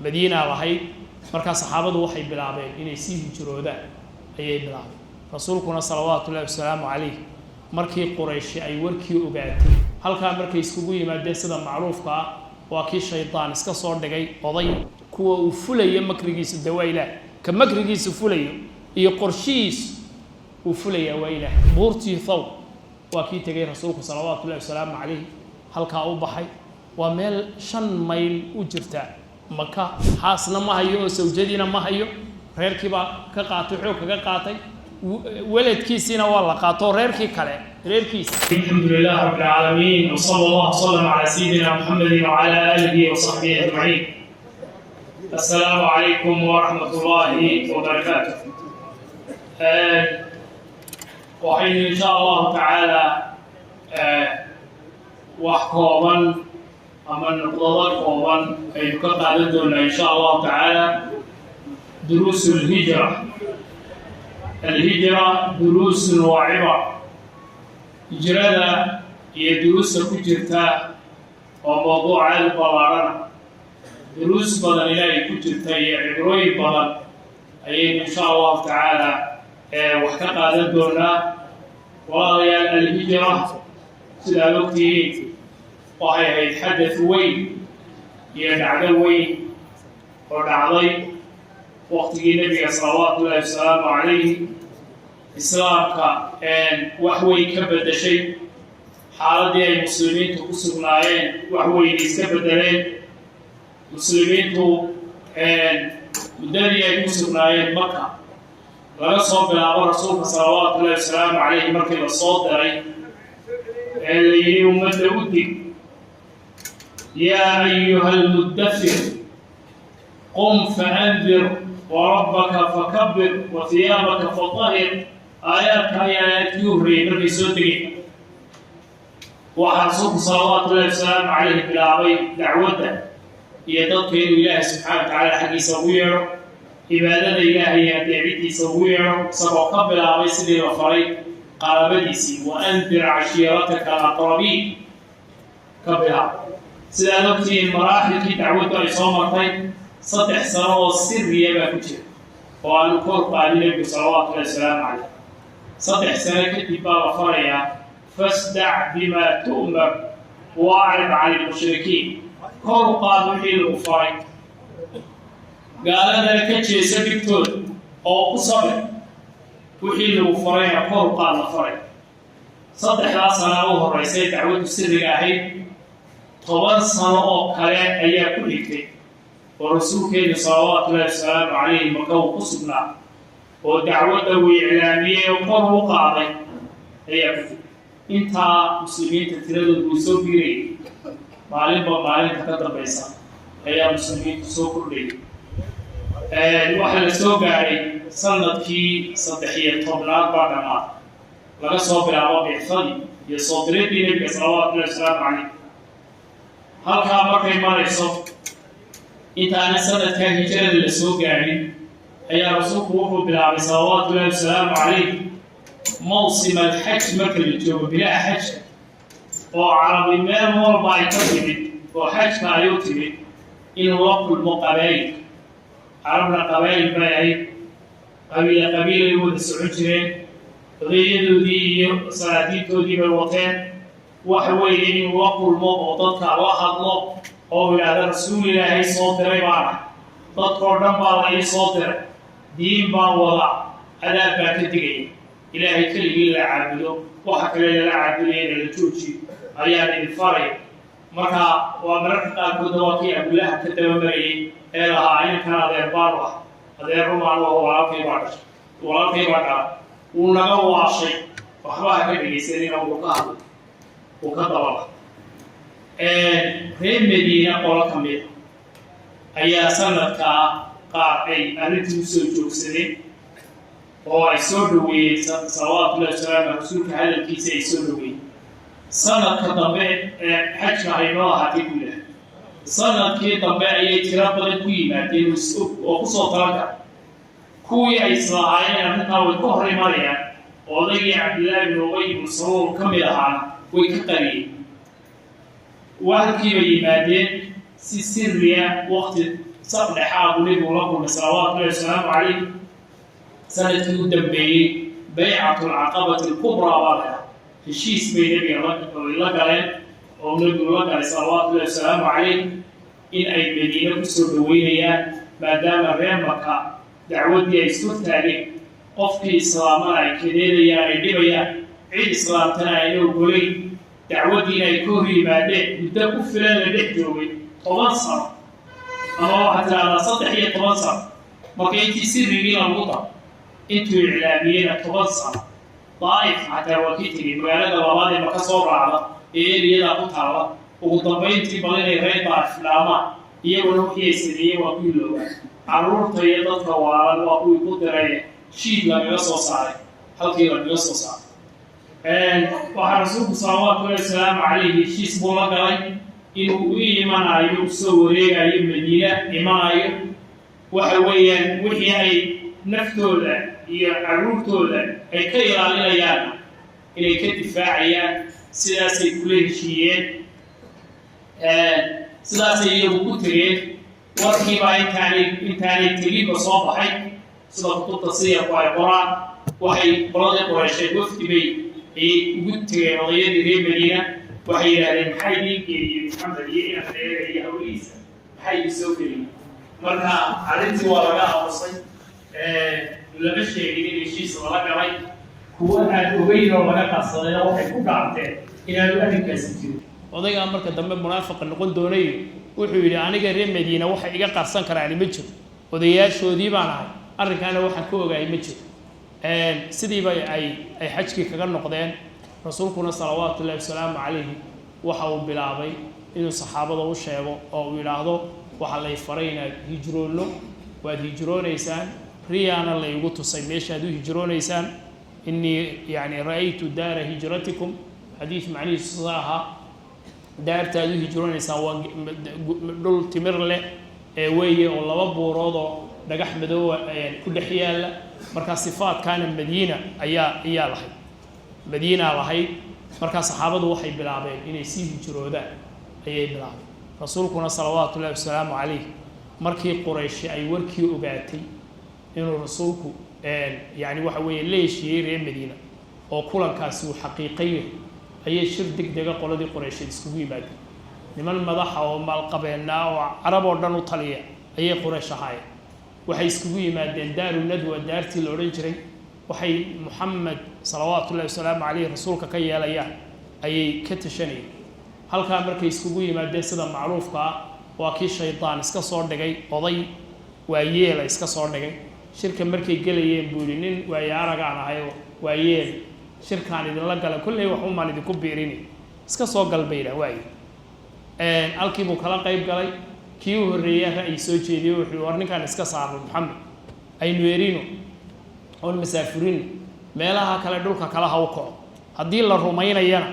مدينة وهي مركز صحابة وحي بلعبين إن يسيب جرودا أي بلعب رسولكم صلوات الله والسلام عليه مركي قريش أي وركي أبعتي هل كان مركي يسكبوي مادة سدا معروف كا وكي الشيطان اسكا صور دقي قضي كوا وفلي مكرجيس الدوائلة كمكرجيس فلي يقرشيس وفلي ويله بورتي ثو وكي تجي رسولك صلوات الله والسلام عليه هل كأو بحي ومال 5 ميل وجرتا مكة حاصنا ما هيو سوجدينا ما هيو ريركي با كقاطي حو كقاطي ولدكيسينا والله قاطو ريركي كله ريركيس الحمد لله رب العالمين وصلى الله وسلم على سيدنا محمد وعلى آله وصحبه أجمعين السلام عليكم ورحمة الله وبركاته وحين إن شاء الله تعالى وحكوما أما نقضى قوما أي نقطع لدينا إن شاء الله تعالى دروس الهجرة دروس وعبر هجرة هي دروس كتيرتا وموضوع البلارنا دروس بدن إلهي كتيرتا هي عبروي بدن أي إن شاء الله تعالى وحكا لدينا وهي الهجرة سلالوكتي وهي يتحدث وين يدعى وين ودعضي وقت النبي صلوات الله والسلام عليه إسلامك أن وحوي كبد شيء حالدي المسلمين تقصوناين وحوي يسكبدلين مسلمين أن مدري يقصوناين مكة ولا صوب على رسول صلوات الله والسلام عليه مركب الصوت اللي يوم ودي يا أيها المدثر قم فأنذر وربك فكبر وثيابك فطهر آيات يهري من صدري وحرصوك صلوات الله والسلام عليه بالعبي دعوته يدق إله سبحانه وتعالى حق يسويه عبادة إلهي يدعي يسويه سبق بالعبي سدي وفريق قال بديسي وأنذر عشيرتك الأقربين قبلها سلالتي المراحل في دعوته إصامتين صدح سنة سرية بكتير وأن كرب على النبي صلى الله عليه وسلم عليه صدح سنة كتبا وفريا فاصدع بما تؤمر واعرض عن المشركين كرب قادوا حين الغفارين قال أنا كتشي سبكتون أو أصبر وحين الغفارين كرب قاد الغفارين صدح سنة أوه الرئيسية دعوته سرية أهي 10 سنة أو كلا أيها كليتين ورسولك صلوات الله والسلام عليه مكو قصبنا ودعوته وإعلامية وقرب قاضي أيها كليتين انت مسلمين تتردد بسوكري معلم تقدر بيسا أيها مسلمين تسوكر لي الوحل السوكاري سنة كي صدحية طبنات بعد ما لغا صوب العواب يحفظي يصدرين بنبي صلوات الله والسلام عليه هل كان مركي ماريسو إنت أنا سنة كان هجرة للسوق يعني أي رسولك وحو بالعبي صلوات الله والسلام عليه موسم الحج مكة الجوب بلا حج وعربي ما مربع يكتبت وحج ما يكتبت إنه وقت المقابلين عربنا قبائل بايعين قبيلة يقول السعودين غيروا دي صناديقه دي بالوطن وحوي إنه وقت الموضوع واحد لو أو إلى رسول الله صوتر معنا تذكر نبى الله صوتر دين باولا هذا بعتدي إلهي كل جيل عبده وحكى لنا عبده للتوجي أيام الفرق مرة ومرة كل دوكي أقول لها كتب مري إلى عين كان هذا باروا هذا الرومان وهو ولا في بعد ونجوا شيء وحبها كذي يصيرين وكذا reer Madiina qola kamid ayaa sanadka qaar ay arintii soo joogsadeen oo ay soo dhaweeyeen salawaatu Ilaahi salaam rasuulka hadalkiisa ay soo dhaweeyeen sanadka dambe xajka aynoo ahaatay gudaha sanadkii dambe ayay tira badan ku yimaadeen oo ku soo taranka kuwii ay islaayeen arrintaa way ka hor imanayaan odaygii Cabdillaahi ibn Ubay ibn Saluul kamid ahaana way ka qariyeen وهكذا يمادين سرية وقت صبر حاب نبي ولكم صلوات الله وسلامه عليه سنة الدبي بيعة العقبة الكبرى وغيرها الشيس بين نبي الله قال ونبي الله قال صلوات الله وسلامه عليه إن أي مدينة كسودوية ما دام ريم مكة دعوتي يسوت عليه قفكي إسلامنا كنيديا إدبيا عيد إسلامتنا يقولي دعوتنا يكوري بعدين بدأ فلان لدحجوي تواصل أما حتى على سطح هي تواصل ما كنتي سري من الوطن أنتوا إعلاميين تواصل ضعيف حتى وكتري وعلى الأوضاع ما كسر على إيه لا قطعة وضبين تبغى يريد أفلاما يقولوا هي سرية وكله عرور تيادات كوارد وأقول قدرة شيء لم يصل صار حتى لم يصل صار وحرسوك صلوات الله وسلام عليه شيء اسمه لقاي إنه إيمان أيوب سوري أيوب مدينة إيمان أيوب وحويا وحي أي نفتولا يعروتولا أي كي علينا يانا إلى كدفاعيا سلاسي كله شيئين سلاسي يبقوتين وكي باين تاني تجيب صوبحي سلاسي تصير وعبران وحي براد قريشي وفتي بي قلت رضيان ذي مدينة وحي لهم حي محمد يئنا خير أو إيسا حي سوكري مرنا علمت ورقاء وصي لما الشيء الشيء صلى الله هو أن أبين ورقاء الصلاة وحي كل عمتين إلى الوقت كاسمتين وضيع مركز دم منافق نقول دوني وحي أنا جري مدينة وحي إيجا قرصان كراني متشو وضياش ودي معنا أركان وحي كوجا متشو sidii bay ay xajkii kaga noqdeen rasuulkuna salawaatu Ilaahi wasalaamu calayhi waxa uu bilaabay inuu saxaabada u sheego oo uu yiraahdo waxa la farayna hijroono waad hijroonaysaan riyana la igu tusay meesha aad u hijroonaysaan inni yani ra'aytu daara hijratikum hadith macni saha daarta aad u hijroonaysaan waa dhul timir leh ee weeye oo laba buurood oo dhagax madow ku dhaxyaala marka sifaat kana Madiina ayaa lahayd Madiina lahayd marka saxaabadu waxay bilaabeen inay sii hijroodaan ayay bilaabeen rasuulkuna salawaatu Ilaahi wasalaamu calayhi markii Quraysh ay warkii ogaatay inuu rasuulku yani waxa weeye leeshiyay reer Madiina oo kulankaasi uu xaqiiqiyay ayay shir degdega qoladii Quraysh iskugu yimaadeen niman madaxa oo maalqabeena oo Arab oo dhan u taliya ayay Quraysh ahaayeen waxay iskugu yimaadeen daaru nadwa daartii la oran jiray waxay Muhammad salawaatu Ilaahi wasalaamu calayhi rasuulka ka yeelayaan ayay ka tashanayeen halka markay iskugu yimaadeen sida macruufka waa kii shaydaan iska soo dhigay oday waayeel iska soo dhigay shirka markay galayeen buulinin waay aragaan ahay waayeel shirkaan idin la galay kullee wax uma idin ku biirini iska soo galbayna waay halkii buu kala qayb galay kii uu horeeyay ra'yi soo jeediyay wuxuu warninkan iska saaro Muhammad aynu yeerino oo masaafirin meelaha kale dhulka kala hawko hadii la rumaynayana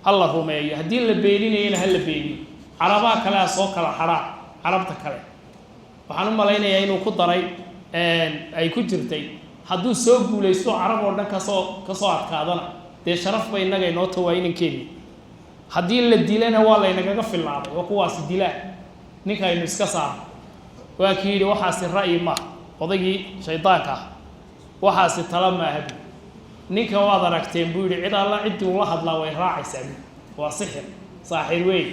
alla rumeeyo hadii la beeninayna hal la beeniyo arabaha kale soo kala xaraa arabta kale waxaan u maleynayaa inuu ku daray ay ku jirtay hadduu soo guuleysto arab oo dhan ka soo adkaadana dee sharaf bay inaga inoo tawayninkeeni haddii la dilana waa la inaga filnaaday oo kuwaas dilaa ninka aynu iska saar waa kii waxaasi ra'yi ma odaygii shaydaanka waxaasi tala ma ahad ninka waad aragteen buu yiri cid alla cid uu la hadlaa way raacaysaa waa sixir saaxir weey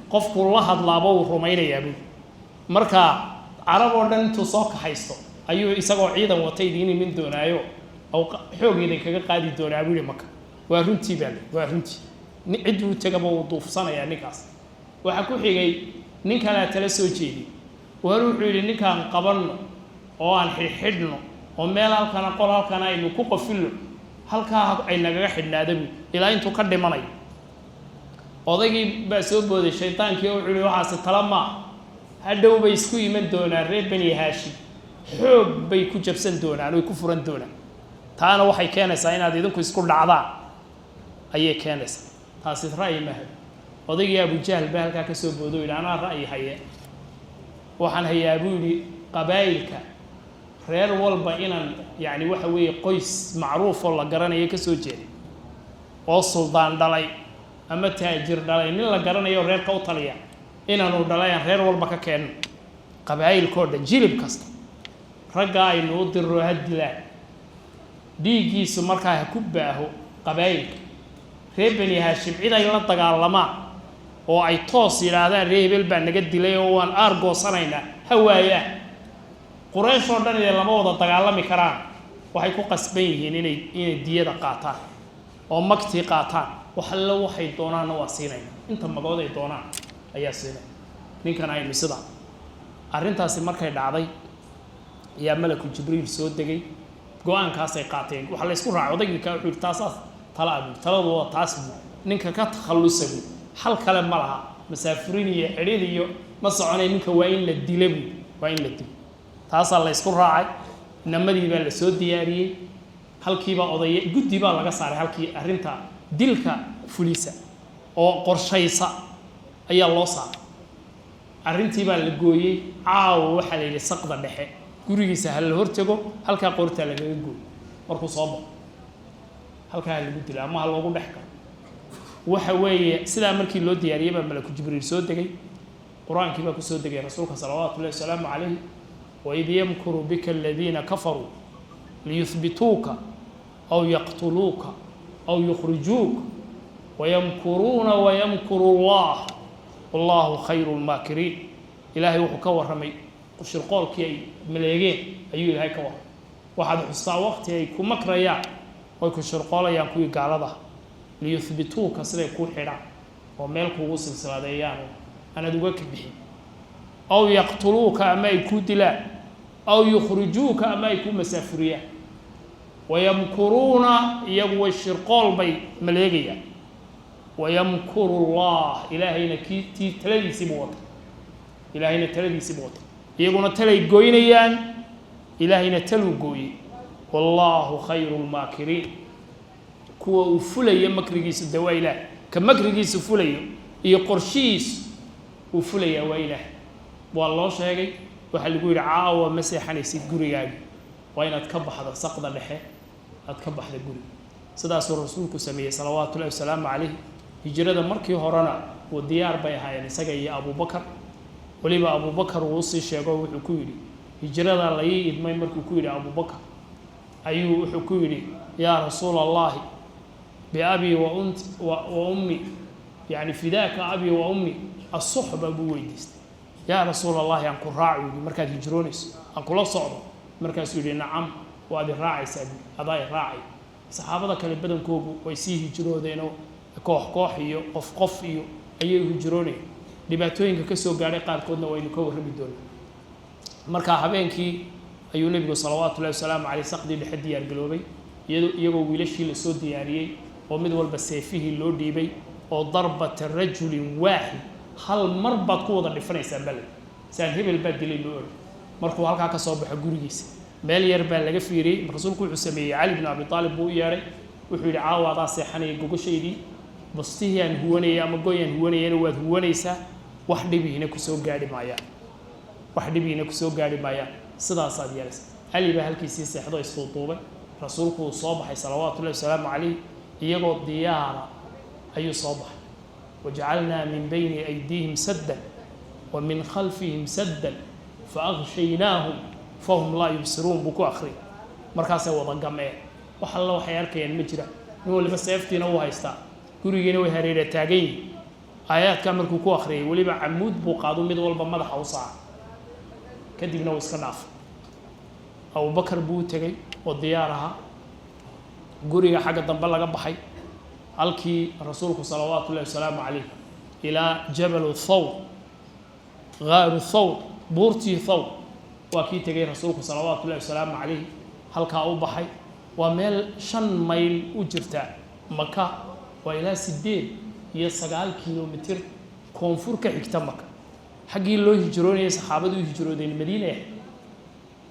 qofku la hadlaabo uu rumaynayaa buu marka arab oo dhan intuu soo kaxaysto ayuu isagoo ciidan watay diin min doonaayo oo xooggeeda kaga qaadi doonaa buu maka waa runtii waa runtii cid uu tagaba uu duufsanaya ninkaas waxa ku xigay ninka la tala soo jeedi wuxuu yiri ninkan qabanno oo aan xidhno oo meel halkan aynu ku qofilo halka ay naga xidhnaadaba ilaa intuu ka dhimanay odaygii baa soo booday shaytaankii oo wuxuu waxaas talama hadhow bay isku iman doonaan reer bani Haashim xoog bay ku jabsan doonaan oo ku furan doonaan taana waxay keenaysaa inaad idinku isku dhacdaan ayay keenaysaa taasi ra'yi ma hada odaygii Abu Jahl baa halka ka soo boodo ilaana ra'yi haye waxaan hayaa buu yiri qabaa'ilka reer walba inaan yani waxa weeye qoys macruuf oo la garanayo ka soo jeeday oo suldaan dhalay ama taajir dhalay nin la garanayo reer ka u taliya inaanu dhalay reer walba ka keen قبائل كوردن جيلب كاست رجع إنه ضر هدلا ديجي مركها كبه قبائل ريبني هاشم إذا ينطق على ما oo ay toos yiraahdaan reebel baa naga dilay oo waan argoosanayna hawaaya quraysh oo dhan ilaa lama wada dagaalami karaan waxay ku qasban yihiin inay diyada qaataan oo magti qaataan waxa la waxay doonaan waa siinay inta magood ay doonaan ayaa siinay ninkan ay misada arintaasi markay dhacday ayaa malaku jibriil soo degay go'aankaas ay qaateen waxa la isku raacay odayga ka wuxuu taasaas taladu waa taas ninka ka takhalusay hal kale ma laha masaafurin iyo xiriir iyo ma soconay ninka waa in la dilay taas la isku raacay namadii baa la soo diyaariyay halkiiba oday guddi baa laga saaray halkii arinta dilka fulisa oo qorshaysa ayaa loo saaray arintii baa la gooyay caaw waxa la yiri saqda dhexe gurigiisa hal hortago halka qorta laga gooy markuu soo baxo halka lagu dilay ama loogu dhex galo waxa weeye sida markii loo diyaariyay baa malaku jibriil soo degay quraanki baa ku soo degay rasuulka sallallahu alayhi wasallam alayhi wa idh yamkuru bika alladhina kafaru liyuthbituka aw yaqtuluka aw yukhrijuka wa yamkuruna wa yamkuru Allah wallahu khayrul makirin ilaahi wuxuu ka waramay shirqoolkii ay maleegeen ayuu ilaahay ka waramay waxaad xustaa waqti ay ku makrayaan way ku shirqoolayaan kuwii gaalada ليثبتوك سيده كو خيرا او ميل كوغو سلسلاديان انا دوغا كبخي او يقتلوك اما يكو دلا او يخرجوك اما يكو مسافريا ويمكرون يغو الشرقول بي مليغيا ويمكر الله الهينا كي تلدي سيبوت الهينا تلدي سيبوت يغونا تلي غوينيان الهينا تلو غوي والله خير الماكرين kuwa uu fulay makrigiisa dawayla ka makrigiisa fulay iyo qorshiis uu fulay wayla waa loo sheegay waxa lagu yiri caawa ma seexanaysid gurigaaga waa inaad ka baxdo saqda dhexe aad ka baxdo guri sidaas rasuulku sameeyay salawaatu alayhi wasallam alayhi hijrada markii horena oo diyaar bay ahaayeen isaga iyo Abu Bakar waliba Abu Bakar uu sii sheego wuxuu ku yiri hijrada la idmay markuu ku yiri Abu Bakar ayuu wuxuu ku yiri ya rasuulallah بأبي وأمي يعني فداك أبي وأمي الصحبة بويدست يا رسول الله أنكو راعي مركز هجرونيس أنكو لا صعب مركز يقول نعم وأبي راعي سابي أضاي راعي صحابة كان بدن كوبو ويسيه هجرو دينو كوح إيو قف إيو أيه هجروني لباتوين كسو قاري قال كودنا وينو كو ربي دول مركز حبينكي أيو نبي صلوات الله وسلام عليه سقدي لحد يار قلوبي يجو ويلشي لسود دياريي ومد والبا سيفه لو ديبي او ضربه الرجل واحد هل مربط كودا دفنيسا بل سان هبل بدل لو markuu halka ka soo baxo gurigiisa meel yar baa laga fiiriyay rasuulku wuxuu sameeyay Ali ibn Abi Talib buu yeeray wuxuu yiri caawada seexanay gogosheedii bastiyaan huwanay ama gooyan huwanayna waad huwanaysa wax dhibiina ku soo gaari maaya sidaas aad yeelaysa Ali baa halkiisii seexdo isoo duubay rasuulku soo baxay salawaatu alayhi wasallam alayhi iyagoo diyaara ayuu soo baxay wajacalna min bayni aydihim sadda wa min khalfihim sadda فأغشيناهم فهم لا يبصرون بكو أخري مركز وضع جمعه وحلا وحيارك المجرى هو اللي بس يفتينا هو هيستا كوريجينا وهريرة تاجين آيات كامل كوكو أخري واللي بعمود بقادو مدول بمدح أوصع كدينا ويسكناف أو بكر بو تاجي والديارها كوريجا حاجة دنبلا جنبحي ألكي رسولك صلوات الله وسلام عليه إلى جبل الثور غار الثور بورتي ثور وكي تجي رسولك صلوات الله وسلام عليه هلكا أو بحي وميل 5 ميل وجرتا مكة وإلى 6 هي 9 كيلومتر كونفور كحكتا مكة حقي لو هجروني صحابة هجروني المدينة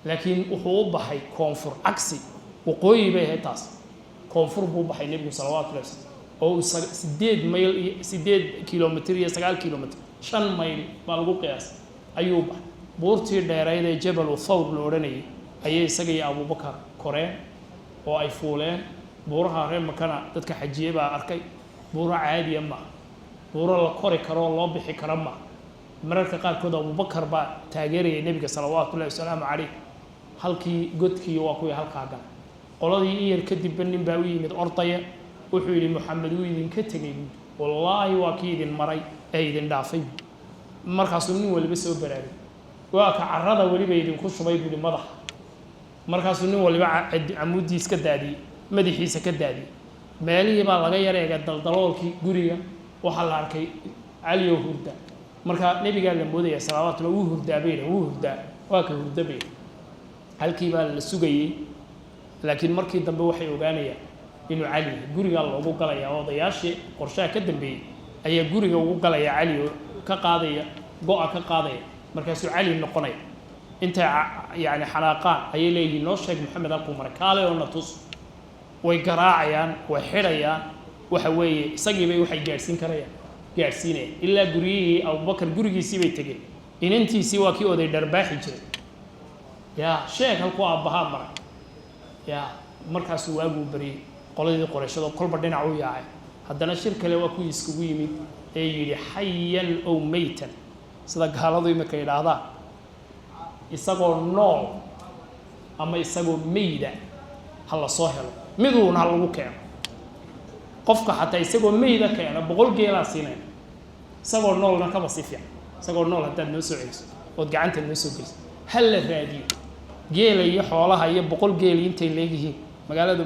لكن وحو بحي كونفور عكسي وقوي به تاس كونفور بو بحي النبي صلوات الله وسلم أو 6 ميل 6 كيلومتر هي 9 كيلومتر 5 ميل بالغو قياس أيوب بورتي ديريد جبل الثور لورني أي سجى أبو بكر كورين أو أي فولين بورها ريم مكان تدك حجيبة أركي بورا عادي أما بورا الكوري كرو الله بحي كرما mararka qaarkood Abubakar baa taageerayay nabiga sallallahu alayhi wasallam halkii godkii waa kuwii halkaa gal qoladii iyar kadib nin baa u yimid ordaya wuxuu yiri Muhammad uu idin ka tagay wallahi waa kii idin maray ee idin dhaafay markaasuu nin waliba soo baraaray waa ka carrada waliba idin ku shubay buu madax markaasuu nin waliba amudiis ka daadiyay madaxiisa ka daadiyay meelihii baa laga yareega daldaloolkii guriga waxa la arkay Ali oo hurda marka nabiga la moodaya salawaatu uu hurdaabayna uu hurdaa waa ka hurdabay halkii baa la sugayay laakiin markii dambe waxay ogaanayaan inuu Ali guriga loogu galaya odayaashii qorshaha ka dambeeyay ayaa guriga ugu galaya Ali oo ka qaadaya go'a ka qaadaya markaasuu Ali noqonay inta yaani xalaaqaan ayay leeyihiin noo sheeg Maxamed halku markaale oo natus way garaacayaan way xirayaan waxa weeye isagii bay waxay gaarsiinayaan ilaa guriyihii Abubakar gurigiisii bay tageen inantiisii waa kii oday dharbaaxi jiray yaa sheeg halku aabaha maray yaa markaasuu waagu bariyay qoladii qorashada kolba dhinac u yaacay haddana shir kale waa ku iskugu yimid ee yiri hayyan aw maytan sida gaaladu imika yiraahdaan isagoo nool ama isagoo meeyda hal soo helo miduuna lagu keeno qofka xataa isagoo meeyda keena 100 geela siinay isagoo noolna ka basifiya isagoo nool hadaa noo soo celiso oo gacanta noo soo geliso hal la raadiyo geela iyo xoolaha iyo 100 geel intay leeyihiin magaalada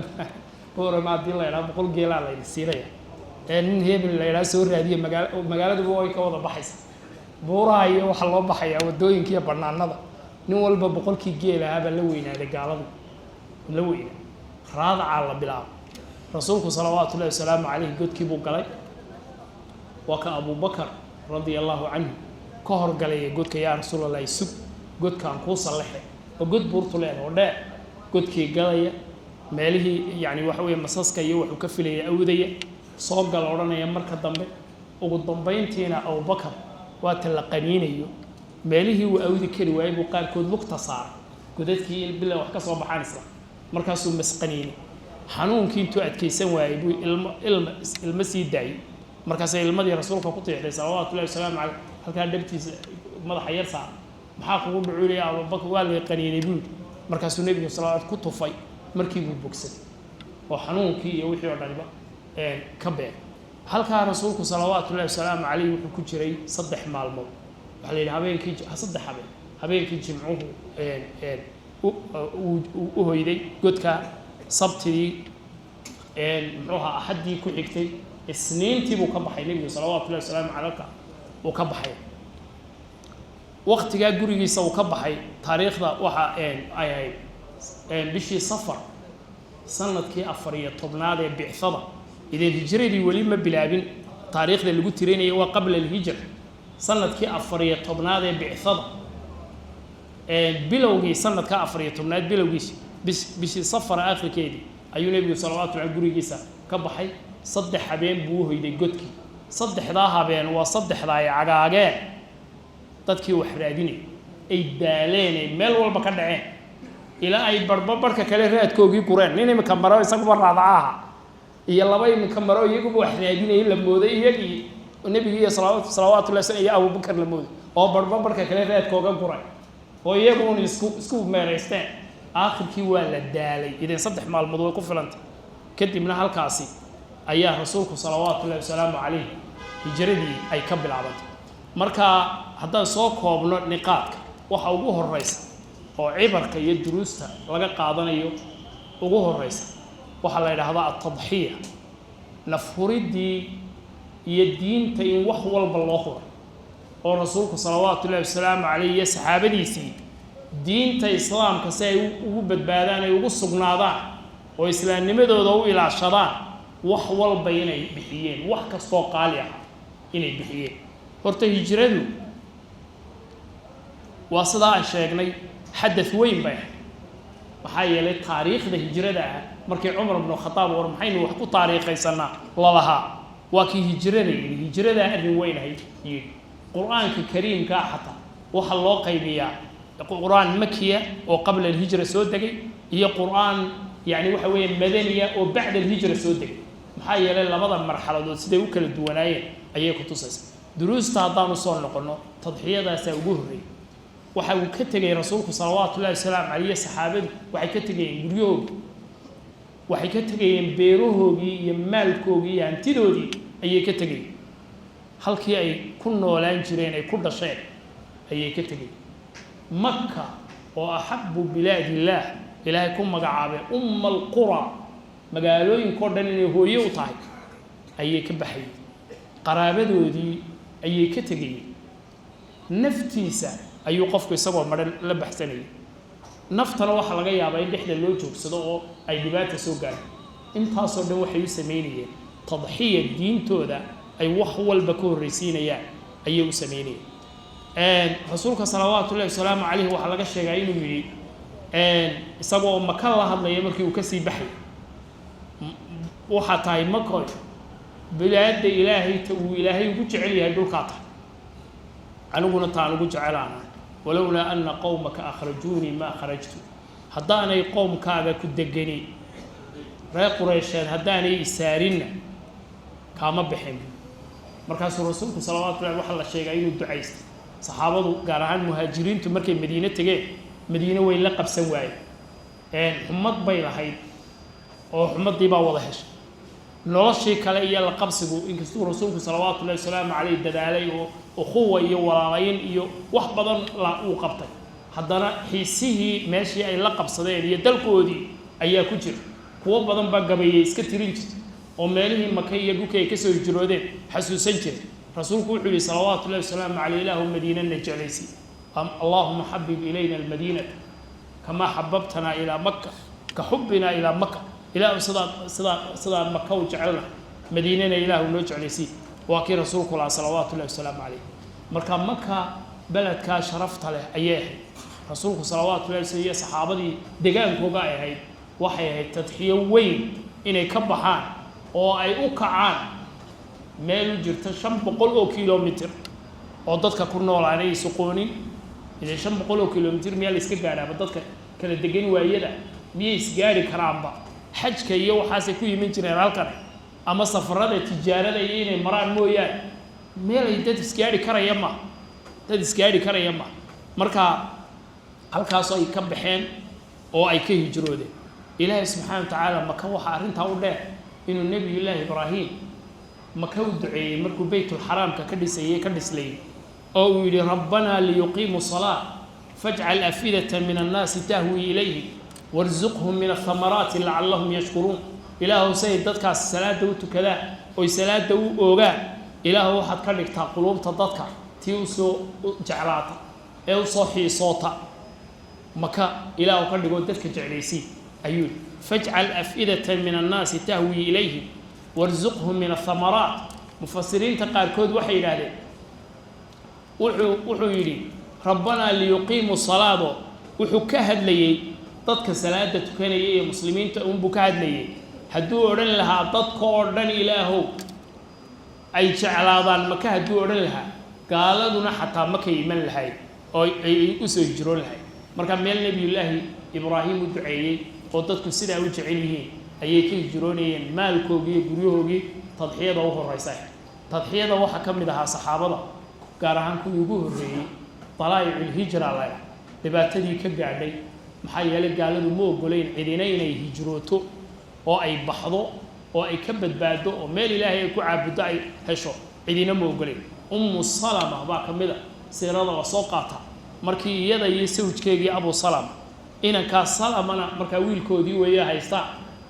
Booramaadii la yiraahdo 100 geela la siinaya nin hebel la yiraahdo soo raadiyo magaalada way ka wada baxaysa buuraha iyo waxa loo baxaya wadooyinka iyo banaanada nin walba 100 geela haba la weynaaday gaaladu la weynaa raadaca la bilaabo rasuulku sallallahu alayhi wasallam godkii buu galay waa ka Abubakar radiyallahu anhu ka horgalay godka yaa rasuulallah sug godkaan ku salaxay oo god buurtu leeyahay oo dheer godkii galaya meelihii yaani waxa weeye masaska iyo wuxuu ka filayay awdaya soo gal oranaya marka dambe ugu dambeyntiina Abubakar waa talaqaniinayo meelihii uu awdi kari waayay buu qaarkood lugta saar godadkii bilaa wax ka soo baxaanaysa markaasuu masqaniinay xanuunkii intuu adkeysan waayay buu ilma sii daayay markaas ilmadii rasuulka ku tiixday sallallahu alayhi wasallam halka dhabtiisa madaxa yar saar maxaa kugu dhuculay Abubakar waa la qaniinay buu markaasuu nabiga sallallahu alayhi ku tufay markii uu bogsaday oo xanuunkii iyo wixii oo dhanba ka been halka rasuulku sallallahu alayhi wasallam wuxuu ku jiray 3 maalmood waxa la yiraahdaa habeenkii 3 habeenkii jimcuhu u hoyday godka sabtidii muxuu ahadii ku xigtay isniintii buu ka baxay nabiga sallallahu alayhi wasallam uu ka baxay waqtiga gurigiisa uu ka baxay taariikhda waxa ay ahayd bishii safar sanadkii 14aad ee bicthada idin hijradii wali ma bilaabin taariikhda lagu tirinayay waa qabla al-hijra sanadkii 14aad ee bicthada bilowgii sanadka 14aad bilowgiisa bishii safar aakhirkeedii ayuu nabiga sallallahu alayhi wasallam gurigiisa ka baxay 3 habeen buu hoyday godkii 3 habeen waa 3 ay cagaageen dadkii wax raadinay ay daaleen meel walba ka dhaceen ilaa ay barbarka kale raadkoogii gureen nin imika maro isagu raadaca iyo laba imika maro iyagu wax raadinay la mooday iyagii nabiga sallallahu alayhi wasallam iyo Abubakar la mooday oo barbarka kale raadkooga guray oo iyagu isku meeleysteen aakhirkii waa la daalay idin 3 maalmood way ku filantay kadibna halkaasi ayaa rasuulku sallallahu alayhi wasallam hijradii ay ka bilaabantay marka haddaan soo koobno niqaadka waxa ugu horeysa oo cibarka iyo duruusta laga qaadanayo ugu horeysa waxa la yiraahdaa at-tadhiya nafhuridii iyo diinta in wax walba loo horo oo rasuulku sallallahu alayhi wasallam iyo saxaabadiisii diinta islaamka si ay ugu badbaadaan ay ugu sugnaadaan oo islaamnimadooda u ilaashadaan wax walba inay bixiyeen wax kasto qaali ah inay bixiyeen horta hijradu waa sida aan sheegnay xadath weyn bay waxa yeelay taariikhda hijrada markii Umar ibn Khattab war maxaynu wax ku taariikhaysanaa lalaha waa kii hijrada arrin weyn ahayd quraanka kariimka xataa waxa loo qaybiyaa quraan makiya oo qabla al-hijra soo degay iyo quraan yaani waxa weeye madaniya oo bacda al-hijra soo degay maxaa yeelay labada marxaladood siday u kala duwanaayeen ayay ku tusaysaa دروس تعطانو صون نقولنا تضحية ذا سوجهري وحاول كتجي رسولك صلوات الله والسلام عليه صحابته وحكتجي بريوج وحكتجي بيروه جي يمالكو جي أنتدودي أي كتجي هل كي أي كنا ولا نجرين أي كل شيء أي كتجي مكة وأحب بلاد الله إلهي كم مجعبة القرى مجالوين كردن هو يوطعي أي كبحي قرابته دي أي كتجي نفتيسة أي قفك يسوى مرة لبحثني نفتنا واحد لقيا بين إحدى اللوجوك صدقوا أي دبات سوقان أنت صار ده وحي يسميني تضحية الدين تودا أي وحول بكور رسينا يا أي يسميني رسولك صلوات الله والسلام عليه وحلقة الشيعين يريد سبوا مكان الله هذا يمركي وكسي بحي وحتى مكان بلاد إلهي وإلهي وجعلي هدول قاطع أنا قلنا تعالوا وجعلنا ولولا أن قومك أخرجوني ما خرجت هداني قوم كذا كدجني رأي قريشان هداني إسارين كام بحم مركز الرسول صلوات الله وحلا الشيعين الدعيس صحابه قارعان مهاجرين تمركي المدينة تجي مدينة وين لقب سواي حمد بيلا هاي أو حمد ديبا وضحش نرشي كلا إيا لقب سجو إن كستو رسولك صلوات الله والسلام عليه الدلالي أخوة يوالين يو وحبضا لا وقبتي حضنا حسيه ماشي أي لقب صديق يدلكو دي أي كتير هو بدن بقى بيسكترين وماله مكية جوكي كسر الجرودين حسوسين كده رسولك وحولي صلوات الله والسلام عليه إله المدينة النجاليسي اللهم حبب إلينا المدينة كما حببتنا إلى مكة كحبنا إلى مكة إله صدى مكة وجعلنا مدينة إله النجاليسي وكي رسولك الله صلوات الله والسلام عليه مركب مكة بلد كا شرفت له أياه رسولك صلوات الله والسلام صحابتي دجال كوجاي هاي وحي هاي تضحية وين إن يكبحان أو أي أوكعان ميل جرت شم بقول كيلومتر أو ضدك كنا ولا عليه سقوني إذا شم بقول كيلومتر ميل إسكجارة بدك كان الدجين ويدا ميس جاري كرامبا حج كيو حاسكو يمين جنرال أما سفرات التجارة يين مران مويان ميل يدت إسكاري كريما تد إسكاري كريما مركا هالكاسو يكبحين أو أي كي يجروده إلهي سبحانه وتعالى مكوح أرنت أوله إنه النبي الله إبراهيم مكو دعي مركو بيت الحرام كدس لي أو يلي ربنا ليقيموا الصلاة فاجعل أفئدة من الناس تهوي إليه وارزقهم من الثمرات لعلهم يشكرون إله سيد دتك الصلاة دوت كذا أو صلاة دو أوجا إله واحد كلك تقلوب تضتك تيوسو جعلات أو صحي صوتا مكا إله كلك ودتك جعليسي أيوه فاجعل أفئدة من الناس تهوي إليه وارزقهم من الثمرات مفسرين تقال كود وحي لهذا وحو يلي ربنا ليقيموا الصلاة وحو كهد لي ضدك صلاة تكني مسلمين تقوم بكهد لي هدو أورن لها ضدك أورن إلهو أي شعلاضان مكا هدو أورن لها قال دون حتى مكا يمن لها أو أي أسجرون لها مركب من النبي الله إبراهيم الدعية وضدك سيدا وجعليه أي كي جرونين مالكوجي بريوجي تضحية ضوء الرئيسي تضحية ضوء حكم لها صحابة قارهان كل يجوه الرئي طلائع الهجرة على دباتدي كجعلي محيال قالوا مو قولين عدينين يهجروتو أو أي بحضو أو أي كبد بادو أو مال الله يكون عبد أي هشو عدينا مو قولين الصلمة باك مذا سيرة وسوقاتها مركي يدا يسوج كي أبو صلمة إن كالصلمة مركي ويل كودي وياه يستع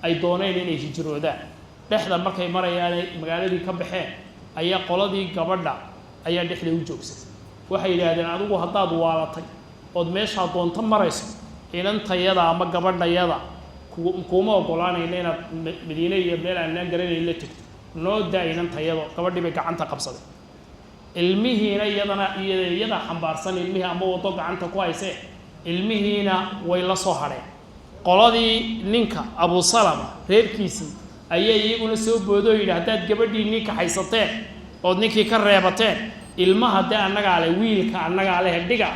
أي دونين إني هجرودان لحظة مركي مرة يعني مقالدي كبحين أي قلدي قبرنا أي لحظة وجوكس وحي لهذا عدو هضاد والطي ودميش هضون تمريس إن أنت يدا ما قبرنا يدا كوما وقولان إننا مدينة يبنينا أننا قرين اللي تكت نودا إن أنت يدا قبرني بك عنتا قبصد المهينا يدا حنبارسان المهي أما وطوق عنتا كويسة المهينا ويلا صهرين qoladii ninka Abu Salama reerkiisii ayay iyaguna soo boodooyay hadaad gabadhii ninka haysateen oo ninkii ka reebateen ilmaha de annaga ale wiilka annaga ale dhiga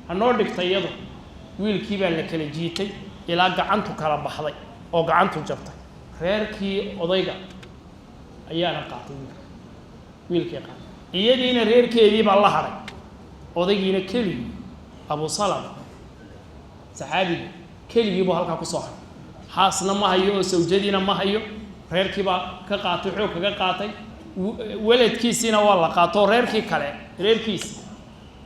hanoo dhigtay iyadu wiilkii baa la kala jiitay ilaa gacantu kala baxday oo gacantu jabtay reerkii odayga ayaana qaatay wiilkii qaatay iyadiina reerkeedii baa la haray odaygiina keligii Abu Salama saxaabiga keligii buu halkaa ku soo haray xaasna ma hayo oo sawjadiina ma hayo reerkii baa ka qaatay xoog kaga qaatay waladkiisina waa la qaato reerkii kale reerkiisa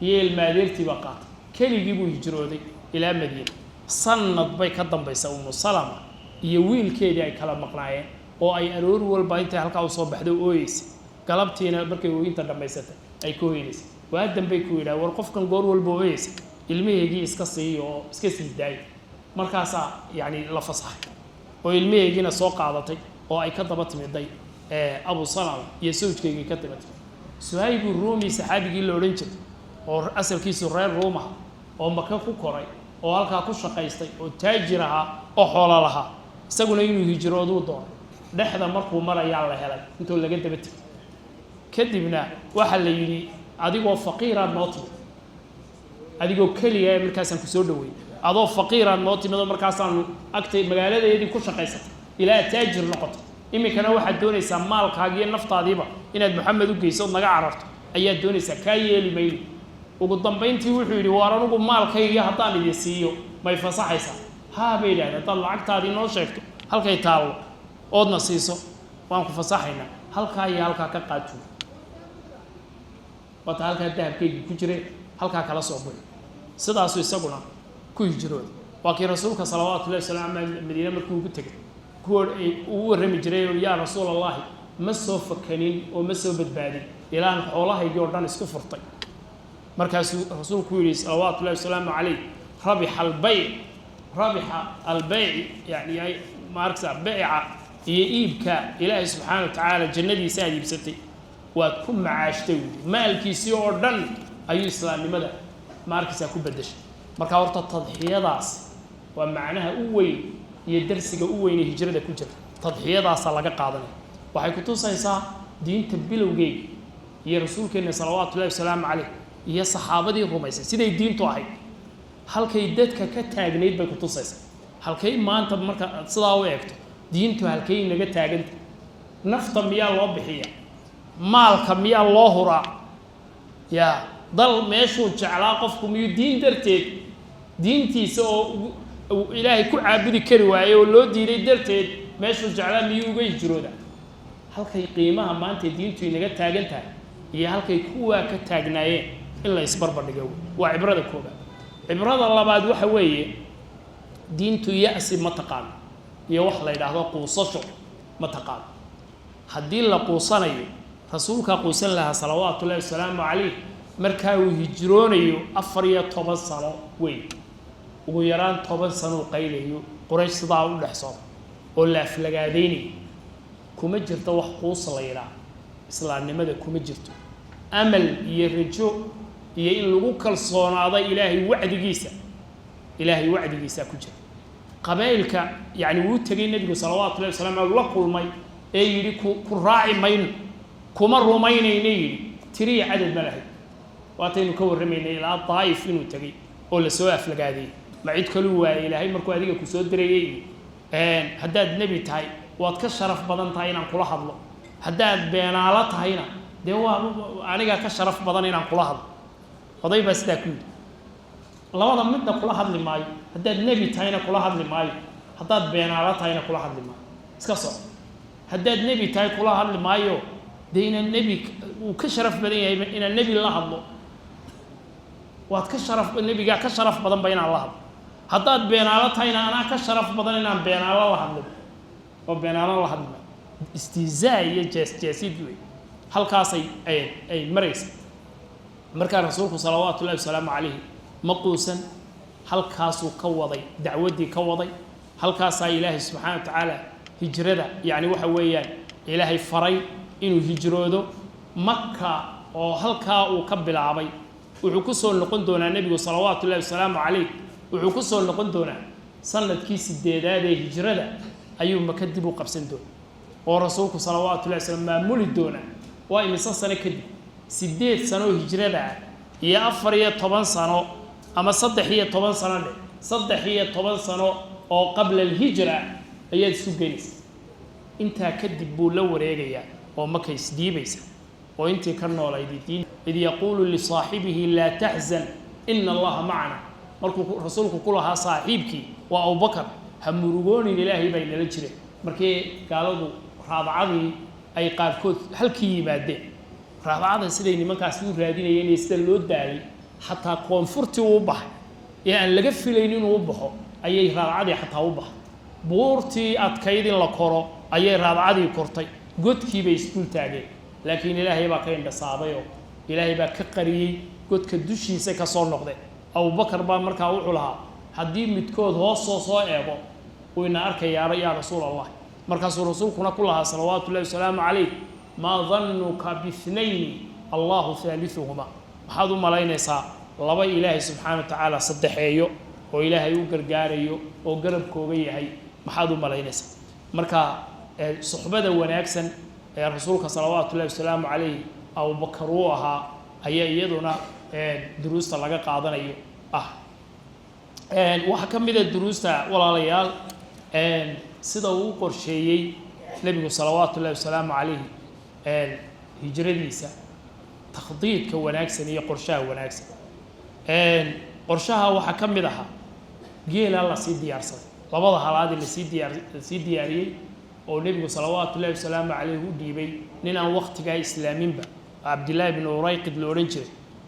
iyo ilmaadeertii baa qaatay keligii buu hijrooday ilaa Madiina sanad bay ka dambaysaa Ummu Salama iyo wiilkeedii ay kala maqnaayeen oo ay aroor walba intay halkaa u soo baxdo ooyeysa galabtiina markay ooyinta dhamaysatay ay ku hooyeysa waa dambe ku yiraahdo war qofkan goor walba ooyeysa ilmiheegii iska siiyo oo iska sii daayay markaasa yani la fasaxay oo ilmiheegiina soo qaadatay oo ay ka daba timiday Abu Salama iyo sawjkeegii ka timatay Suhayb Rumi saxaabigii la oran jiray oo asalkiisu reer Roma oo Maka ku koray oo halkaa ku shaqaystay oo taajir ahaa oo xoolo lahaa isaguna inuu hijroodo doono dhexda markuu marayaa la helay intuu laga daba tegay kadibna waxa la yiri adigoo faqiir aad nooti adigoo kaliya markaasaan ku soo dhaweey adoo faqiir aad nooti markaasaan agtay magaaladeedii ku shaqaysatay ilaa taajir noqoto imikana waxaad doonaysaa maalkaaga iyo naftaadiiba inaad Maxamed u geyso naga cararto ayaad doonaysaa ka yeeli mayl ugu dambeyntii wuxuu yiri war anigu maalkayga haddaan idin siiyo may fasaxaysaa ها بيدا هذا العقد هذه نوشكت هل كي تاو أودنا سيسو وانكو فصحينا هل كاي هل كا كقاتو وتهل كده كي كجري هل كا كلا صوبي صدا سوي سقونا كوي جرود وكي رسولك صلوات الله وسلام مدينة مركون كتير كور ورمي جري يا رسول الله مسوا فكنين ومسوا بدبادي إلى أن الله يجوردان اسكفرطي مركز رسول كويري صلوات الله وسلام عليه ربح البيع يعني ماركسا بيعة يجيبك إلهي سبحانه وتعالى جندي سادي بستي وتكون معاشتوي مالكي سيوردن أي إسلام لماذا ماركسا كوبدش مركا ورطة التضحية داس ومعناها أوي يدرسك أوي هجرة كوجر تضحية داس لقى قاضي وحيكتو سايسا دين تبلو جي يا رسولك إن صلوات الله وسلام عليه يا صحابة دي رميسة سيدي الدين توحي halkay dadka ka taagneed bay ku tusaysaa halkay maanta marka sidaa u eegto diintu halkay naga taaganta nafta miyaa loo bixiya maalka miyaa loo huraa ya dal meeshuu jeclaa qofku miyuu diin darteed diintiisa oo ilaahay ku caabudi kari waaye oo loo diiday darteed meeshuu jeclaa miyuu uga hijrooda halkay qiimaha maanta diintu inaga taagantahay iyo halkay kuwaa ka taagnaayeen in la isbarbardhigo waa cibrada koobaad عبرة الله بعد وحويه دين تيأس متقال يوح لا يدعه قوصشو متقال حدين لا قوصني رسولك قوسن لها صلوات الله والسلام عليه مركاو هجروني أفريا طبعا صلاة وين ويران طبعا صنو قيله قريش صداعوا الحصار ولا فلقاديني كمجر توح قوص ليرا إسلام نمدا كمجرت أمل يرجو هي إن لوك الصناعة إلهي وعد جيسا كجر قبائلك يعني وتجي النبي صلوات الله وسلام الله كل ماي أي كراعي ماين كمر ماين يني تري عدد ملاهي واتين كور رمين إلى الطائف إنه تجي ولا سواف لقادي ما عيد كلوا إلهي مركو هذيك كسود دري هداد النبي تاي واتكشرف بدن تاينا كل حظله هداد بينالات هينا دوا أنا كشرف بدن هنا كل حظ قضية بس تكون الله هذا مدة كل أحد لماي هذا النبي تاينا كل أحد لماي هذا بينارات تاينا كل أحد لماي اسكسر هذا النبي تاي كل أحد لمايو دين النبي وكشرف بدني إن النبي الله الله واتكشرف النبي جا كشرف بدن بين الله هذا بينارات تاينا أنا كشرف بدن إن بينار الله الله وبينار الله الله استهزاء جسيد هل كاسي أي مريس مركان رسولك صلوات الله وسلام عليه مقوسا هل كاسو كوضي دعودي كوضي هل كاسا إلهي سبحانه وتعالى هجرده يعني وحويان إلهي فري إنه هجرده مكة أو هل كاو كبل عبي وحكسوا لقندونا النبي صلوات الله وسلام عليه وحكسوا لقندونا صلت كيس الديداد هجرده أيوم مكدبوا قبسن دون ورسولك صلوات الله وسلام ما مولد دونا وإن سنة كدب 8 سنة هجرة هي أفرية 10 سنة أما صدحية 10 سنة صدحية 10 سنة أو قبل الهجرة هي السجنس أنت كدب لو رجيا أو ما كيس دي بيس وإنت كرنا الدين إذ يقول لصاحبه لا تحزن إن الله معنا مركو رسولك كلها صاحبك وأبو بكر همرجوني لله بين الجري مركي قالوا رابعدي أي قاركود هل كي بعدين رابعدي سيدي ما كاسور رادين يستلوا داري حتى كونفورتي وبح يعني لقف لينين وبحه أي رابعدي حتى وبح بورتي أتكيد لكورو أي رابعدي كورتي قد كي بيستول تاجي لكن إلهي بقى عند صعبيه إلهي بقى كقري قد كدوشي سكسر نقده أو بكر بقى مركا وحولها هدي متكود هو صوصائبه وإن أرك يا رسول الله مركز رسولكنا كلها صلوات الله وسلام عليه ما ظنك باثنين الله ثالثهما هذا ملاين يسا لبا إلهي سبحانه وتعالى صدحيه وإلهي وقرقاريه وقرب كوبيه هي محادو ملاين يسا مركا صحبة ونأكسن يا رسولك صلوات الله وسلام عليه أو بكروها أي يدنا دروس لقى قاعدنا أيه وحكم من الدروس ولا ليال سيدا وقرشيي نبي صلوات الله وسلام عليه هجرة ليسا تخطيط كوناكسن هي قرشها وناكسن قرشها وحكم منها جيل الله سيدي أرسل لبضها هذا اللي سيدي أريه ونبي صلوات الله وسلام عليه وديبي ننا وقت جاي إسلامين عبد الله بن أوريقد الأورنجري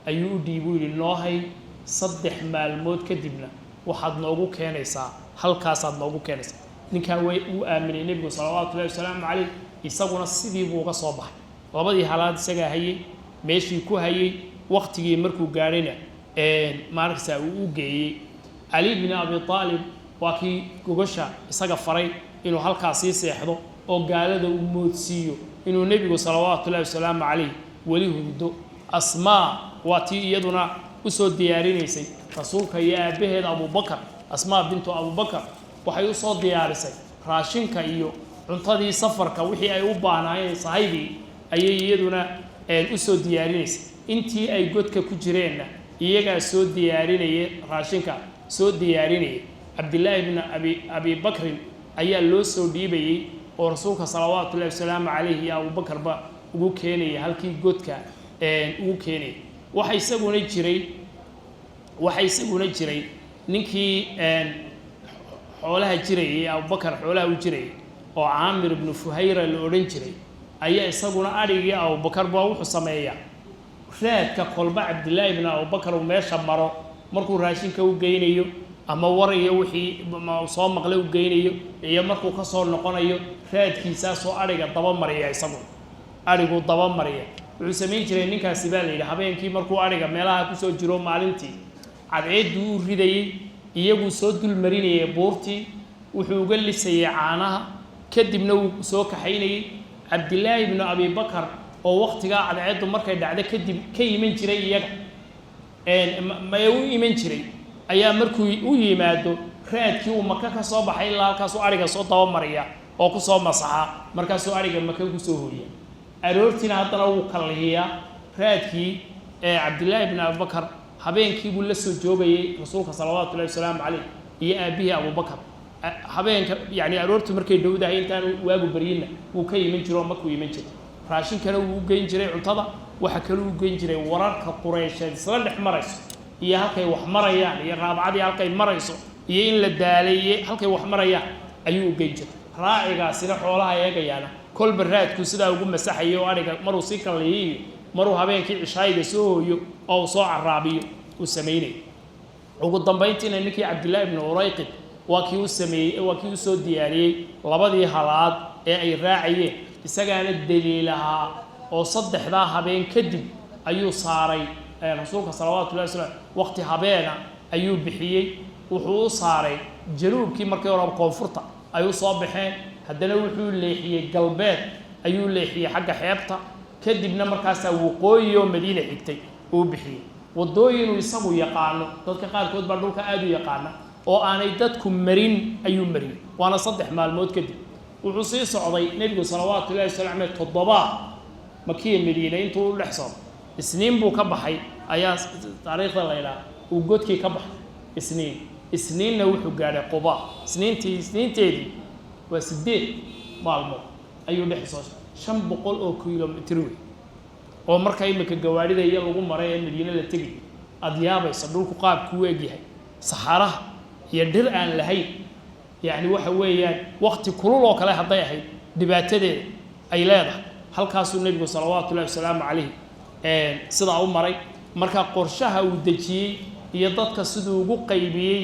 أيو ديبوي لله صدح مالمود كدبنا وحد نوجو كنيسة هل كاسد نوجو كنيسة نكان وآمن النبي صلى الله عليه وسلم عليه يسوون السيد بوجا صباح وبدي حالات سجى هي ماشي كو هي وقت يمركو جارنا ماركسا وجي علي بن أبي طالب وكي جوجشا سجى فري إنه هل كاسيس يحضر أو قال له موتسيو إنه النبي صلى الله عليه وسلم عليه وليه دو أسماء واتي يدنا وسود ديارينيسي رسولك يا بهد أبو بكر أسماء بنت أبو بكر وحي صوت دياريسي راشنك إيو cuntadii safarka wixii ay u baanaayeen sahaydii ayay iyaduna u soo diyaarinaysay intii ay godka ku jireenna iyaga soo diyaarinayay raashinka soo diyaarinayay Abdullah ibn Abi Bakr ayaa loo soo dhiibayay oo rasuulka sallallahu alayhi wasallam alayhi Abu Bakr ba ugu keenay halkii godka ugu keenay waxa isaguna jiray ninkii xoolaha jiray Abu Bakr xoolaha u jiray oo Aamir ibn Fuhayra la oran jiray ayaa isaguna arigii Abu Bakr baa wuxuu sameeyaa raadka kolba Abdullah ibn Abu Bakr oo meesha maro markuu raashinka u geynayo ama warayo wixii soo maqlay u geynayo iyo markuu ka soo noqonayo raadkiisa soo ariga daba mariya isagu arigu daba mariya wuxuu sameeyay jiray ninkaasi baa la yiraahdaa habeenkii markuu ariga meelaha ku soo jiro maalintii cadceedu u ridayay iyagu soo dul marinayay buurtii wuxuu uga lisayay caanaha kadibna uu soo kaxaynayay Abdullah ibn Abi Bakr oo waqtiga cadceedu markay dhacdo kadib ka yiman jiray iyaga ma uu iman jiray ayaa markuu u yimaado raadkii uu Makka ka soo baxay ilaa halkaas uu ariga soo daba mariya oo ku soo masaxa markaas uu ariga Makka ku soo hooyay aroortina hadana uu kaliya raadkii Abdullah ibn Abi Bakr habeenkii buu la soo joogayay rasuulka sallallahu alayhi wasallam iyo aabihi Abu Bakr habeenka yani aroortu markay dhowdahay intaan waagu bariyina uu ka yimin jiro markuu yimin jiro raashinkana uu geyn jiray cuntada waxa kale uu geyn jiray wararka Quraysheed isla dhex marayso iyo halkay wax marayaan iyo raabacadii halkay marayso iyo in la daaleeyay halkay wax marayaan ayuu geyn jiray raacigaasina xoolaha eegayana kol baraadku sida ugu masaxayo ariga maruu si kaleeyay maruu habeenkii cishayga soo hooyo oo soo caraabiyo uu sameeyay ugu dambeyntiina ninkii Abdullah ibn Urayqid وكي وسمي وكي وسود دياري لبضي حالات أي راعية إسقان الدليلها وصدح ذا بين كذب أيو صاري رسولك صلوات الله وسلم وقت حبينا أيو بحيي وحو صاري جنوب كي مركي ورا بقنفرطة أيو صابحين هدنا وحو اللي قلبات أيو اللي حق حيبته كذب نمركاسا وقوي يوم مدينة حكتي وبحيي والدوين ويسموا يقعنوا ضدك قال كود بردوك آدو يقعنا oo aanay dadku marin ayuu marin waana saddex maalmood kadib wuxuu sii socday nabiga sallallahu alayhi wasallam toddoba makiye Madiina intuu u dhaxsan isniin buu ka baxay ayaa taariikhda la ilaa uu godkii ka baxay isniinna wuxuu gaaray Quba isniinteedii waa 8 maalmood ayuu dhaxsan 500 oo kiiloomitir oo marka imika gawaarida iyo lagu maray ee Madiina la tagay adiyaabaysa dhulku qaabku u egyahay saxaraha iyo dhir aan lahayn yani waxa weeyaan waqti kulul oo kale haday ahayd dhibaatadeeda ay leedahay halkaasuu nabigu sallallahu alayhi wasallam sida u maray marka qorshaha uu dajiyay iyo dadka sidoo ugu qaybiyay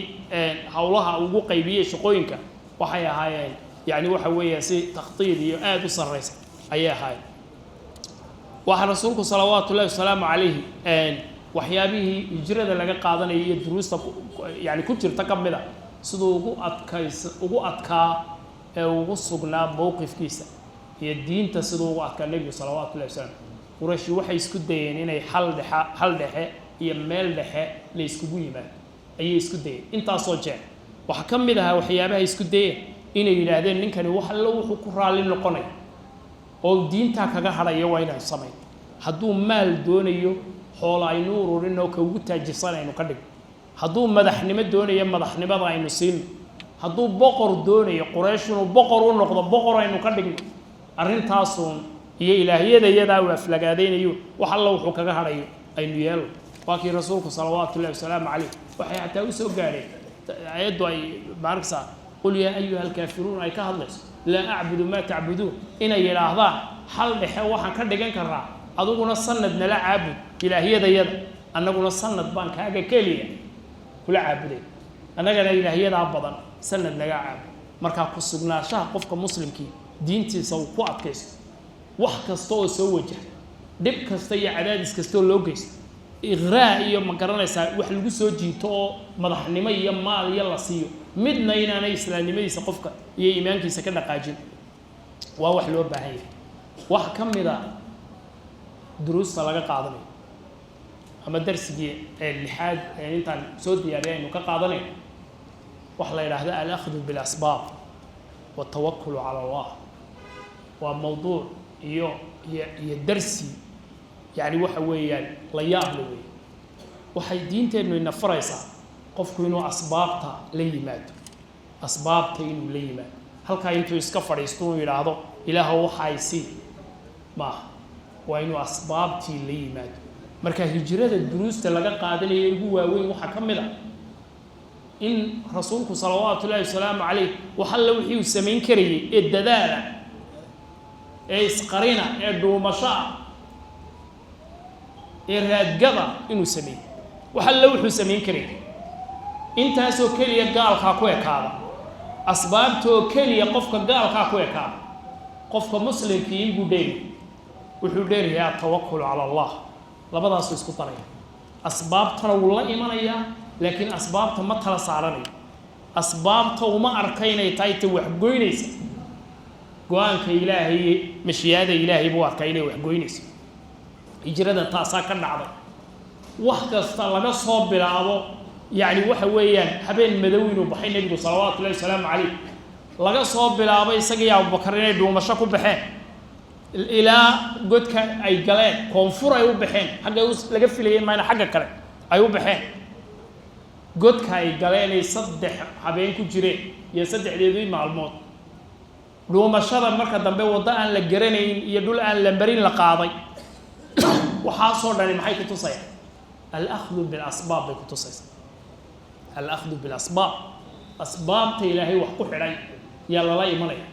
hawlaha ugu qaybiyay shaqooyinka waxay ahaayeen yani waxa weeyaan si taqtiid iyo aad u sareysa ayay ahaayeen waxa rasuulku sallallahu alayhi wasallam waxyaabihii hijrada laga qaadanay iyo duruusta yani ku jirta kamida sidoo ugu adkaa ee ugu sugnaa mowqifkiisa iyo diinta sidoo ugu adkaa nabiga sallallahu alayhi wasallam quraysh waxay isku dayeen inay hal dhexe iyo meel dhexe la isku yimaado ayay isku dayeen intaas oo jeer waxa kamid ah waxyaabaha isku dayeen inay yiraahdeen ninkani wax alla wuxuu ku raali noqonay oo diinta kaga harayo waa inaan sameeyo hadduu maal doonayo xoolo ay nuururin oo ka ugu taajirsanayno ka dhig hadduu madaxnimo doonayo madaxnimada aynu siin hadduu boqor doonayo quraysh inuu boqor u noqdo boqor aynu ka dhigno arrintaasuun iyo ilaahiyada iyada waa aflagaadeynayo wax alla wuxuu kaga harayo aynu yeelo waakii rasuulku sallallahu alayhi wasallam waxay xataa u soo gaareen ayadu ay baarksa qul ya ayyuha alkaafiruun ay ka hadlayso la a'budu ma ta'budun ina yiraahdaan hal dhexe waxaan ka dhigan karaa aduguna sanad nala caabud ilaahiyada iyada annaguna sanad baan kaaga kaliya kula caabuday annagana ilaahiyada badan sanad naga caabud marka ku sugnaanshaha qofka muslimkii diintiisa uu ku adkaysto wax kasta oo soo wajah dib kasta iyo cadaadis kasta oo loo geysto iqraa iyo ma garanaysaa wax lagu soo jiito oo madaxnimo iyo maal iyo la siiyo midna inaanay islaamnimadiisa qofka iyo iimaankiisa ka dhaqaajin waa wax loo baahan yahay wax kamida duruusta laga qaadanayo ama darsigii lixaad intaan soo diyaariyay inuu ka qaadanayo wax la yiraahdo al-akhdhu bil asbab wa tawakkul ala Allah wa mawdu' iyo darsi yani waxa weeyaan la yaab leh waxay diinteenu ina faraysaa qofku inuu asbaabta la yimaado asbaabta inuu la yimaado halka intuu iska fadhiisto uu yiraahdo ilaahu waxa ay si ma waa inuu asbaabtii la yimaado marka hijrada duruusta laga qaadanayo ugu waaweyn waxa kamid ah in rasuulku sallallahu alayhi wasallam waxa la wixii uu sameyn karayay ee dadaala ee isqarina ee dhuumasha ee raadgada inuu sameeyo waxa la wuxuu sameyn karayay intaas oo kaliya gaalka ku ekaada asbaabta oo kaliya qofka gaalka ku ekaada qofka muslimkii inuu dheeyo wuxuu dheerayaa tawakkul ala Allah labadaas isku taraya asbaabtana wuu la imanaya laakiin asbaabta ma tala saaranayo asbaabta uma arkaynay taayta wax goynaysa go'aanka ilaahay mashiyada ilaahay buu arkaynay wax goynaysa hijrada taasa ka dhacday wax kasta laga soo bilaabo yani waxa weeyaan habeen madawin uu baxay nabiga sallallahu alayhi wasallam laga soo bilaabo isaga Abu Bakar inay dhuumasho ku baxeen ilaa godka ay galeen koonfur ay u baxeen xagga laga filayeen maana xagga kale ay u baxeen godka ay galeen ay saddex habeen ku jireen iyo saddexdeedii maalmood dhuumashada marka dambe wada aan la garanayn iyo dhul aan la marin la qaaday waxa soo dhanay maxay ku tusayaan al-akhdhu bil asbab ku tusaysaa al-akhdhu bil asbab asbaabta ilaahay wax ku xidhay ya la imanaya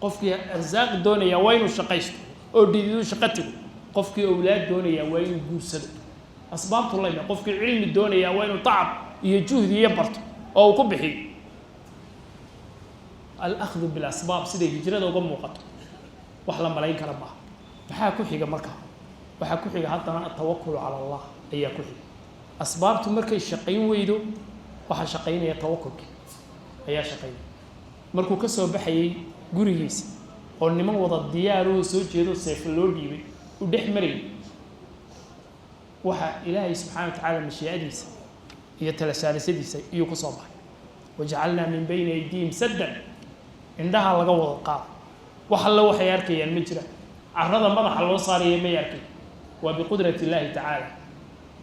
qofkii arzaaq doonaya waa inuu shaqaysto oo diidu shaqatigu qofkii awlaad doonaya waa inuu guursado asbaabtu leeyahay qofkii cilmi doonaya waa inuu tacab iyo juhdi iyo barto oo ku bixiyo al-akhdhu bil asbab sidii hijrada uga muuqato wax la malayn kara ma waxa ku xiga marka waxa ku xiga hadana tawakkul ala Allah ayaa ku xiga asbaabtu markay shaqayn weydo waxa shaqaynaya tawakkulki ayaa shaqaynaya markuu ka soo baxayay gurigiisa oo niman wada diyaar oo soo jeedo seef loo dhiibay u dhex maray waxa ilaahay subhanahu wa ta'ala mashiyadiisa iyo talasaanadiisa iyo ku soo baxay waja'alna min bayni aydihim saddan indaha laga wada qaad waxa la waxay arkayaan ma jira arrada madaxa loo saariyay ma yarkay wa bi qudrati Ilaahi ta'ala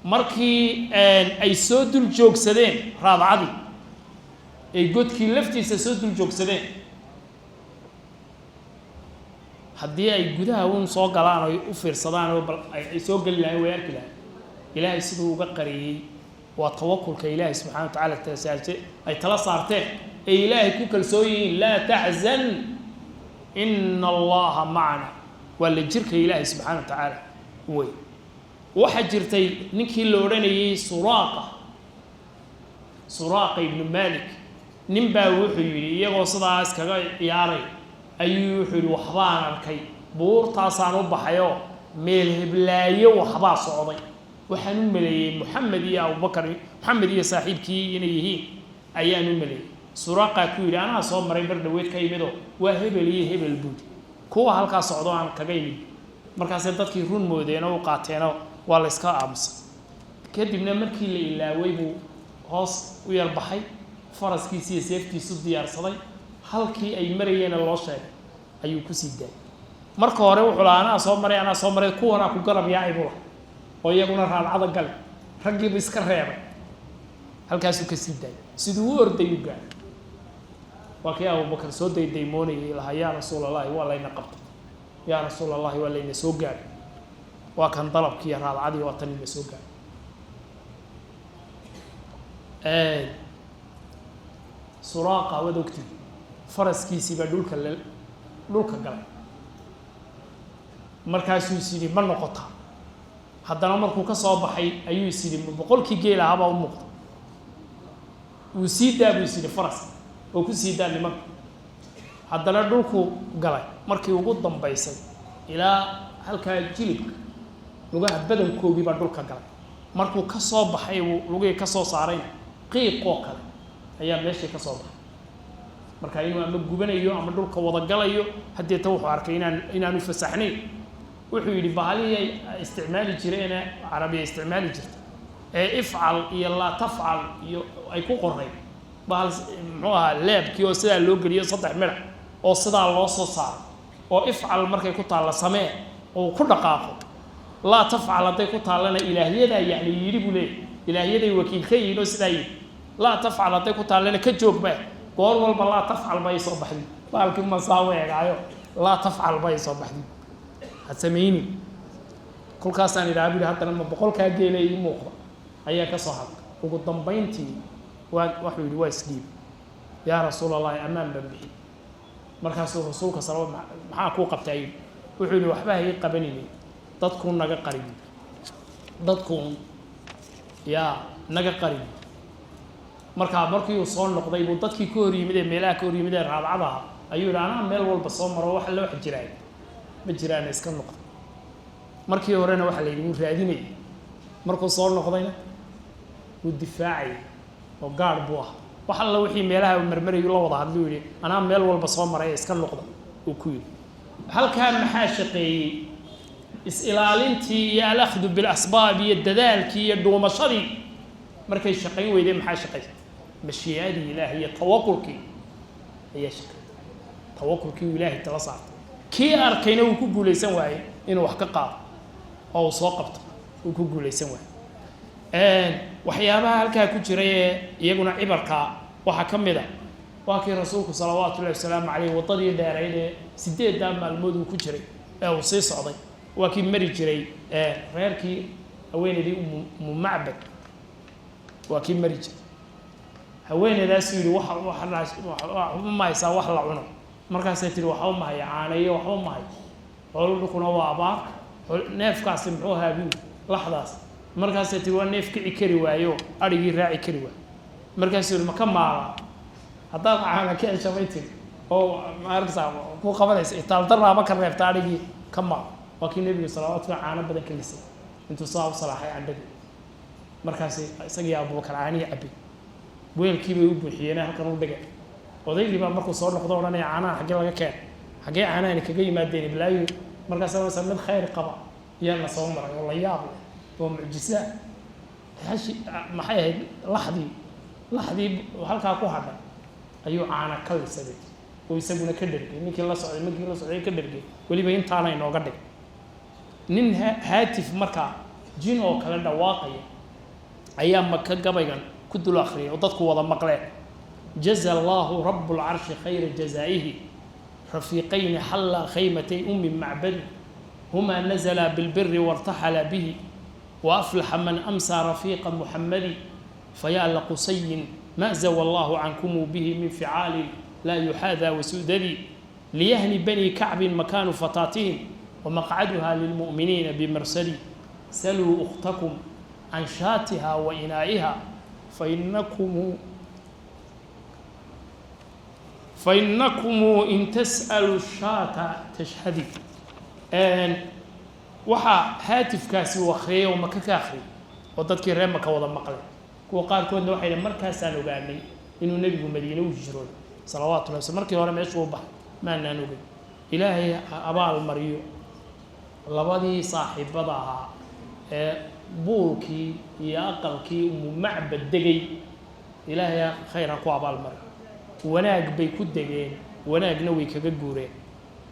markii ay soo dul joogsadeen raadacadi ay godkii laftiisa soo dul joogsadeen haddii ay gudaha uun soo galaan oo u fiirsadaan oo ay soo gali lahayn way arki lahayn ilaahay siduu uga qariyey waa tawakulka ilaahay subxaana wa tacaala tasaartay ay tala saarteen ee ilaahay ku kalsoon yihiin laa taxzan ina allaha macana waa la jirka ilaahay subxaana wa tacaala wey waxaa jirtay ninkii la odhanayey suraaqa ibnu malik nin baa wuxuu yidhi iyagoo sidaas kaga ciyaaray ayuu wuxuu yidhi waxbaan arkay buurtaasaan u baxayoo meel heblaayo waxbaa socday waxaan u maleeyey moxamed iyo abubakar moxamed iyo saaxiibkii inay yihiin ayaan u maleeyey suraaqaa ku yidhi anaa soo maray bar dhaweed ka yimidoo waa hebel iyo hebel buudi kuwa halkaa socdo aan kaga yimid markaasay dadkii run moodeenoo u qaateenoo waa la iska aamusay kadibna markii la ilaaway buu hoos u yar baxay faraskiisi iyo seeftiisu diyaarsaday halkii ay marayeen loo sheegay ayuu ku sii daayay marka hore wuxuu lahaa anaa soo maray kuwanaa ku garab yaacay buu lahaa oo iyaguna raadcada gale raggiibu iska reebay halkaasuu ka sii daayay siduu u ordayu gaaray waa kii abubakar soo daydaymoonayay lahaa yaa rasuul allahi waa layna qabtay yaa rasuul allahi waa layna soo gaaray waa kan dalabkii iyo raadcadii waa tan ina soo gaaray suraaqa waad ogtid faraskiisii baa dhulka galay markaasuu is yidhi ma noqotaa haddana markuu ka soo baxay ayuu is yidhi boqolkii geel ahaabaa u muuqda wuu sii daa buu is yidhi faraska oo ku sii daa nimanka haddana dhulkuu galay markii ugu dambaysay ilaa halkaa jilibka lugaha badankoogii baa dhulka galay markuu ka soo baxay uu lugihii ka soo saarayna qiiq oo kale ayaa meeshii ka soo baxay marka inuu ama gubanayo ama dhulka wada galayo haddeeta wuxuu arkay inaanu fasaxnayn wuxuu yidhi bahalihii ay isticmaali jireene carabiya isticmaali jirta ee ifcal iyo laa tafcal iyo ay ku qoray bahal muxuu ahaa leebkii oo sidaa loo geliyo 3 midhac oo sidaa loo soo saaro oo ifcal markay ku taalla samee oo ku dhaqaaqo laa tafcal hadday ku taallana ilaahyadaa yacni yidhi buu leeyahy ilaahyaday wakiil ka yihiin oo sidaa yidhi laa tafcal hadday ku taallana ka joogba goor walba laa tafcal bay soo baxday baalkii masaawo eegaayo laa tafcal bay soo baxday ha samayni kolkaasaan idhaha buu haddana ma boqolkaa geela ii muuqda ayaa ka soo hadlay ugu dambayntii wuxuu yidhi waa isdhiib yaa rasuul allahi ammaan baan bixi markaasuu rasuulka salawad maxaa kuu qabtaa yidhi wuxuu yidhi waxba hay qabanaynin dadkuu naga qarin dadkuun yaa naga qarin markaa markii uu soo noqday buu dadkii ka hor yimid ee meelaha ka hor yimid ee raadcadaha ayuu yidhi anaa meel walba soo maro wax la wax jiraay ma jiraan iska noqdo markii horena waxa la yidhi wuu raadinayay markuu soo noqdayna wuu difaacay oo gaar buu ah wax alla wixii meelaha marmarayu la wada hadluu yidhi anaa meel walba soo maray iska noqda uu ku yidhi halkaa maxaa shaqeeyey is-ilaalintii iyo alakhdu bilasbaab iyo dadaalkii iyo dhuumashadii markay shaqayn weydeen maxaa shaqeeyey mashii'adii ilaahay iyo tawakulkii ayaa shaqeeyey tawakulkii uu ilaahay tala saartay kii arkayna uu ku guulaysan waayey inuu wax ka qaado oo uu soo qabto uu ku guulaysan waayey waxyaabaha halkaa ku jiray ee iyaguna cibarka waxaa ka mid a waa kii rasuulku salawaatu ullahi wasalaamu caleyh waddadii dheerayd ee 8 maalmood uu ku jiray ee uu sii socday waa kii mari jiray reerkii haweenaydii umu macbad waa kii mari jiray haweenaydaasuu yidhi waxba ma haysaa wax la cuno markaasay tihi waxba ma haya caaneeyo waxba ma hayo xoolo dhulkuna waa abaar neefkaasi muxuu ahaa buu laxdaas markaasay tihi waa neef kici kari waayo adhigii raaci kari waayo markaasuu yidhi ma ka maala haddaad caana ka ceshamay tiri oo maaragtaa ku qabanaysa itaal daraaba ka reebta adhigii ka maal waa kii nebiga salawaatu llahi caano badan ka lisay intuu saa u salaaxay candhadii markaasi isagii abubakar caanihii cabbay weelkii bay u buuxiyeen halkan u dhigay odaygii baa markuu soo noqdo odhanaya caanaha xaggee laga keen xaggee caanahani kaga yimaadeen iblaayo markaasa mid khayr qaba iyaa la soo maray oo la yaab leh oo mucjisa maxay ahayd laxdii halkaa ku hadhay ayuu caana ka lisaday oo isaguna ka dhergay ninkii la socday ka dhergay weliba intaana inooga dhig nin haatif markaa jin oo kale dhawaaqaya ayaa maka gabaygan ku dul akhriyay oo dadku wada maqleen jaza allaahu rabu lcarshi khayra jazaa'ihi رفيقين حلا خيمتي أم معبد هما نزلا بالبر وارتحلا به وأفلح من أمسى رفيق محمد فيا لقصي ما زوى الله عنكم به من فعال لا يحاذى وسدد ليهني بني كعب مكان فتاتهم ومقعدها للمؤمنين بمرسل سلوا أختكم عن شاتها وإنائها فإنكم إن تسألوا الشاة تشهدي waxaa haatifkaasi uu akhriyay oo maka ka akhriyay oo dadkii reer maka wada maqlay kuwa qaarkoodna waxay dhahay markaasaan ogaanay inuu nebigu madiine u hijrooday salawaatu llahi wasallam markii hore meeshuu u baxay maanaan ogay ilaahay abaal mariyo labadii saaxiibada ahaa ee buulkii iyo aqalkii umu macbad degay ilaahay khayra ku abaal mariyo wanaag bay ku degeen wanaagna way kaga guureen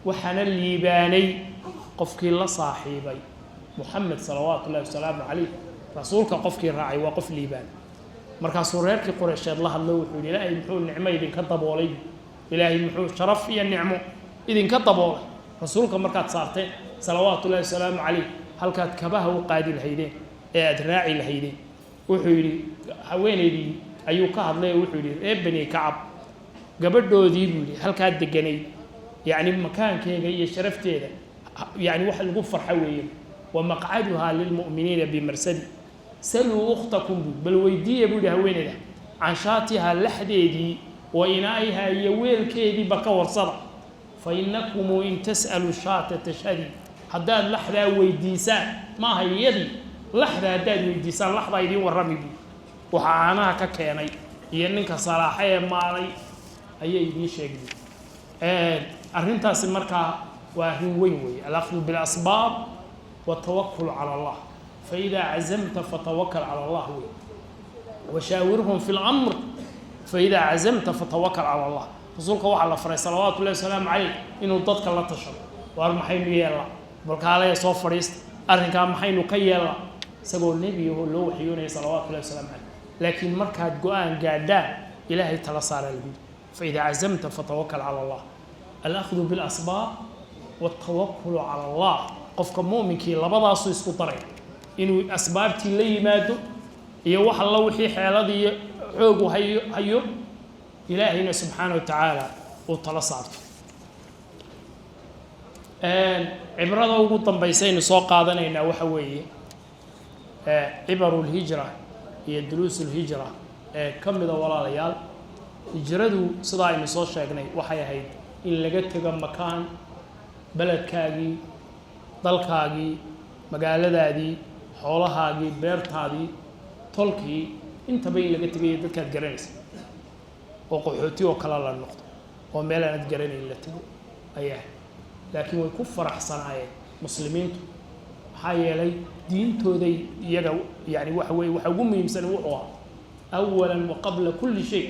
waxaana liibaanay qofkii la saaxiibay محمد صلوات الله وسلامه عليه رسولك قفكي راعي وقف ليبان markaasuu reerkii Quraysheed la hadlay wuxuu ilaahay muxuu nicmo idin ka daboolay ilaahay muxuu sharaf iyo nicmo idin ka daboolay rasuulka markaad saartay salawaatu illaahi salaamu calayhi halkaad kabaha u qaadi lahaydeen ee aad raaci lahaydeen wuxuu yiri haweeneydii ayuu ka hadlay wuxuu yiri ee bani kacab gabadhoodii buu yiri halkaad deganay yaani makaankeyga iyo sharafteeda yaani wax lagu farxo weeyeen wa maq'aduha lil mu'minina bi marsadi سلوا أختكم بل ويدي بودي هويندا عن شاتها لحديدي وإنائها يويل كيدي بكور صدع فإنكم إن تسألوا الشاة تشهدي حداد لحظة ويديسان ما هي يدي لحظة حداد ويديسان لحظة يدي والرمي بي وحاناها ككيني ينك صلاحية مالي أي يدي شيء أرهنتها سمركها وأهن ويوي الأخذ بالأسباب والتوكل على الله فإذا عزمت فتوكل على الله وشاورهم في الأمر فإذا عزمت فتوكل على الله رسولك وحلا فري صلوات الله وسلام عليه إنه ضدك الله تشر وارمحين يلا بلك عليه صوف فريست أرنك محين كي يلا سقول النبي هو اللي وحيوني صلوات الله وسلام عليه لكن مركز قوان قاعدان إلهي تلصار البيت فإذا عزمت فتوكل على الله الأخذ بالأسباب والتوكل على الله قفك مؤمن كي لبضا سويسكو طريق inuu asbaabtii la yimaado iyo wax alla wixii xeeladii xoog hayo ilaahayna subhanahu wa ta'ala oo tala saarto cibrada ugu dambaysayna soo qaadanayna waxa weeye ibarul hijra iyo duruusul hijra kamida walaalayaal hijradu sida aynu soo sheegnay waxay ahayd in laga tago makaan baladkaagii dalkaagii magaaladaadii xoolahaagii beertaadii tolkii inta bay laga tagay dadka garanaysa oo qaxooti oo kala la noqdo oo meel aan garanayn la tago ayaa laakiin way ku faraxsanaayeen muslimiintu waxa yeelay diintooda iyaga yaani waxa ugu muhiimsan wuxuu awalan wa qabla kulli shay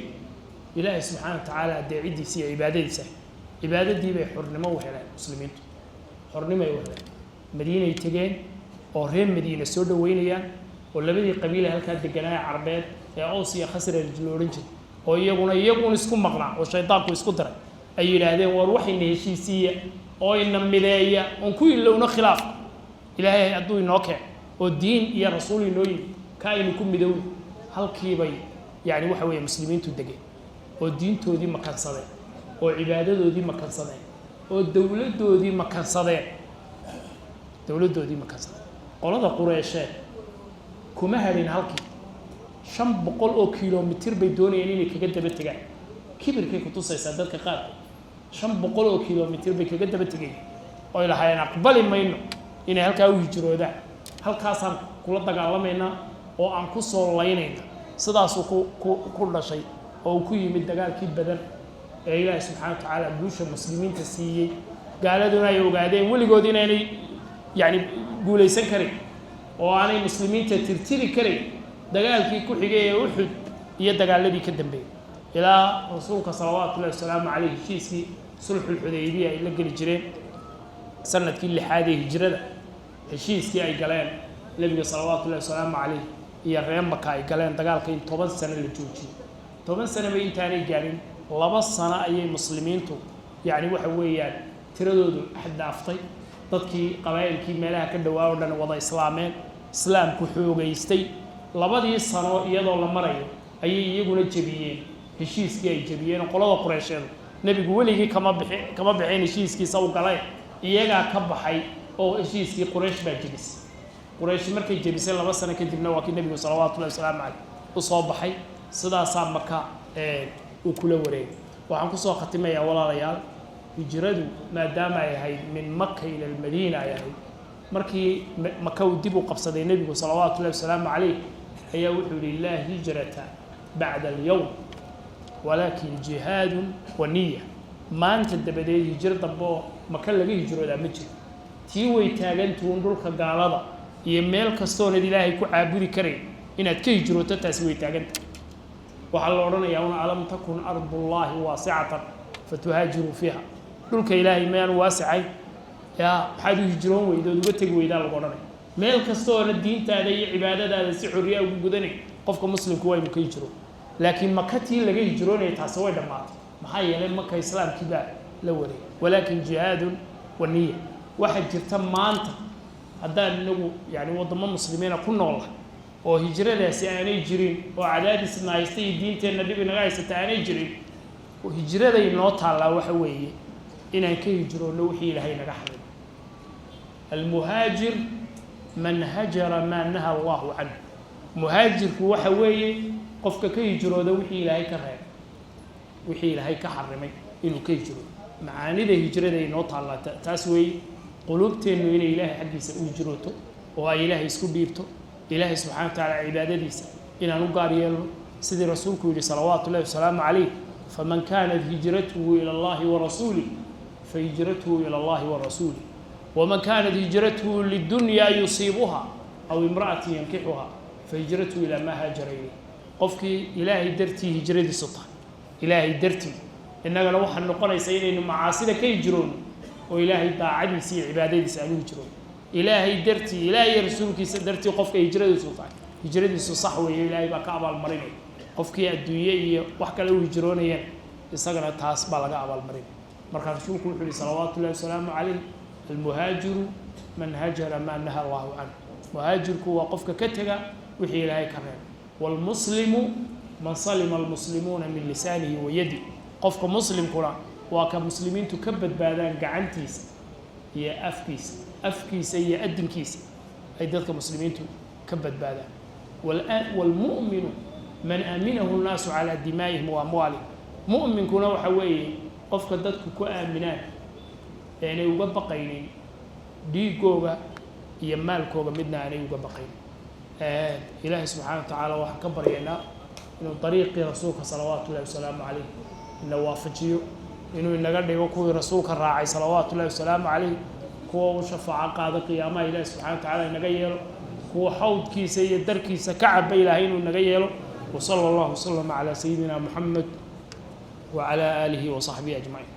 ilaahay subhanahu wa ta'ala deecidiisa iyo cibaadadii bay xornimo u heleen muslimiintu xornimo ay u heleen madiina ay tageen oo reer madiina soo dhaweynayaan oo labadii qabiil halka deganaa Carbeed ee Aws iyo Khasraj looran jiray oo iyaguna isku maqnaa oo shaydaanku isku daray ay yiraahdeen war waxayna heshiisiya oo ina mideeya oo ku ilowna khilaaf ilaahay aduu inoo keen oo diin iyo rasuul inoo yiri ka aynu ku midow halkii bay yaani waxa weeye muslimiintu degay oo diintoodii makansadeen oo cibaadadoodii makansadeen oo dawladoodii makansadeen qolada Quraysheed kuma harin halkii 500 oo kiiloomitir bay doonayeen inay kaga daba tagaan kibirkay ku tusaysaa dadka qaar 500 oo kiiloomitir bay kaga daba tagay oo ilaahay aqbali mayno inay halka u hijroodaan halkaasaan kula dagaalamayna oo aan ku soo laynayna sidaas ku dhashay oo ku yimid dagaalkii badan ee Ilaahay subhanahu wa ta'ala guusha muslimiinta siiyay gaaladuna ay ogaadeen waligood inay يعني guulaysan karay oo aanay muslimiinta tirtiri karay dagaalkii ku xigay ee Uhud iyo dagaaladii ka dambeeyay ilaa rasuulka sallallahu alayhi wasallam alayhi heshiiskii sulhul hudaybiyah ay la gali jireen sanadkii 6 ee hijrada heshiiskii ay galeen nabiga sallallahu alayhi wasallam alayhi iyo reer Makka ay galeen dagaalka in 10 sano la joojiyay 10 sano bay intaanay gaarin 2 sano ayay muslimiintu يعني waxa weeyaan tiradoodu xad dhaaftay dadkii qabaa'ilkii meelaha ka dhawaa oo dhan wada islaameen islaamku xoogaystay labadii sano iyadoo la marayo ayay iyaguna jabiyeen heshiiskii ay jabiyeen qolada Quraysheed nabigu weligii kama bixin heshiiskiisa u galay iyaga ka baxay oo heshiiskii Quraysh baa jabisay Quraysh markay jabisay 2 sano kadibna waa kii nabigu sallallahu alayhi wasallam u soo baxay sidaas marka uu kula wareegay waxaan ku soo khatimayaa walaalayaal hijradu maadaama ay ahayd min Makka ila Madiina ay ahayd markii Makka uu dib u qabsaday nabigu sallallahu alayhi wasallam ayaa wuxuu yiri la hijrata ba'da al-yawm walakin jihad wa niyya maanta dabadeed hijrada dambe Makka laga hijroodaa ma jiro tii way taagantuun dhulka gaalada iyo meel kastoo Ilaahay ku caabudi karay inaad ka hijrooto taas way taaganta waxa la oranayaa una alam takun ardullahi wasi'atan fatuhajiru fiha dhulka Ilaahay ma aan waasicay ya waxaad u hijroon weydood uga tag weydaa lagu oranay meel kastoo diintaada iyo cibaadadaada si xuriya ugu gudanay qofka muslimku waa inuu ka hijro laakiin Makkatii laga hijroonay taas way dhamaatay maxaa yeelay Makka islaamkii baa la wareegay walakin jihadun wa niyya waxa jirta maanta haddaan inagu yani wadamo muslimiina ku nool oo hijradaasi aanay jirin oo cadaadis naystay diinteena dib inaga haysata aanay jirin oo hijraday noo taala waxa weeye inaan ka hijroono wixii Ilaahay naga xarimay المهاجر من هجر ما نهى الله عنه مهاجر هو حويه قفك كيجرو ده وحي إلهي كرهي وحي إلهي كحرمي إنه كيجرو معاني ده هجرة ده ينوط على تسوي قلوبتين إنه إلهي حق يجروته وإلهي يسكو بيبته إلهي سبحانه وتعالى عبادة ديسة إنه نقار يلو سيدي رسولك صلوات الله وسلام عليه فمن كانت هجرته إلى الله ورسوله فهجرته إلى الله ورسوله ومن كانت هجرته للدنيا يصيبها أو امرأة ينكحها فهجرته إلى ما هاجر إليه قفك إلهي درتي هجرة سطح إلهي درتي إننا لو حن نقول سيدنا إنه معاصينا كيجرون وإلهي طاعدي سي عبادة يسألوه يجرون إلهي درتي إلهي رسولك درتي قفك هجرة سطح هجرة سطح وإلهي بقى المرين قفك الدنيا وحكى له هجرون يسقنا تاس بالغ أبا المرين مركز شوكو حلي صلوات الله وسلامه عليه المهاجر من هجر ما نهى الله عنه مهاجر هو قفك كتغا وحي إلهي كرهن والمسلم من سلم المسلمون من لسانه ويده قفك مسلم كرا وكمسلمين تكبد بادان قعنتيس هي أفكيس هي أدنكيس أي ذلك مسلمين تكبد بادان والمؤمن من أمنه الناس على دمائهم وأموالهم مؤمن كنا وحوي قفك ذاتك كأمنان يعني uga baqaynay dhiigooga iyo maalkooga midna aanay uga baqayn ilaahay subhanahu wa ta'ala waxa ka baryeena inuu dariiqii rasuulka sallallahu alayhi wasallam inuu waafajiyo inuu inaga dhigo kuwii rasuulka raacay sallallahu alayhi wasallam kuwa uu shafaaca qaada qiyaamaha ilaahay subhanahu wa ta'ala inaga yeelo kuwa xawdkiisa iyo darkiisa ka cabay ilaahay inuu inaga yeelo wa sallallahu ala sayyidina Muhammad wa ala alihi wa sahbihi ajma'in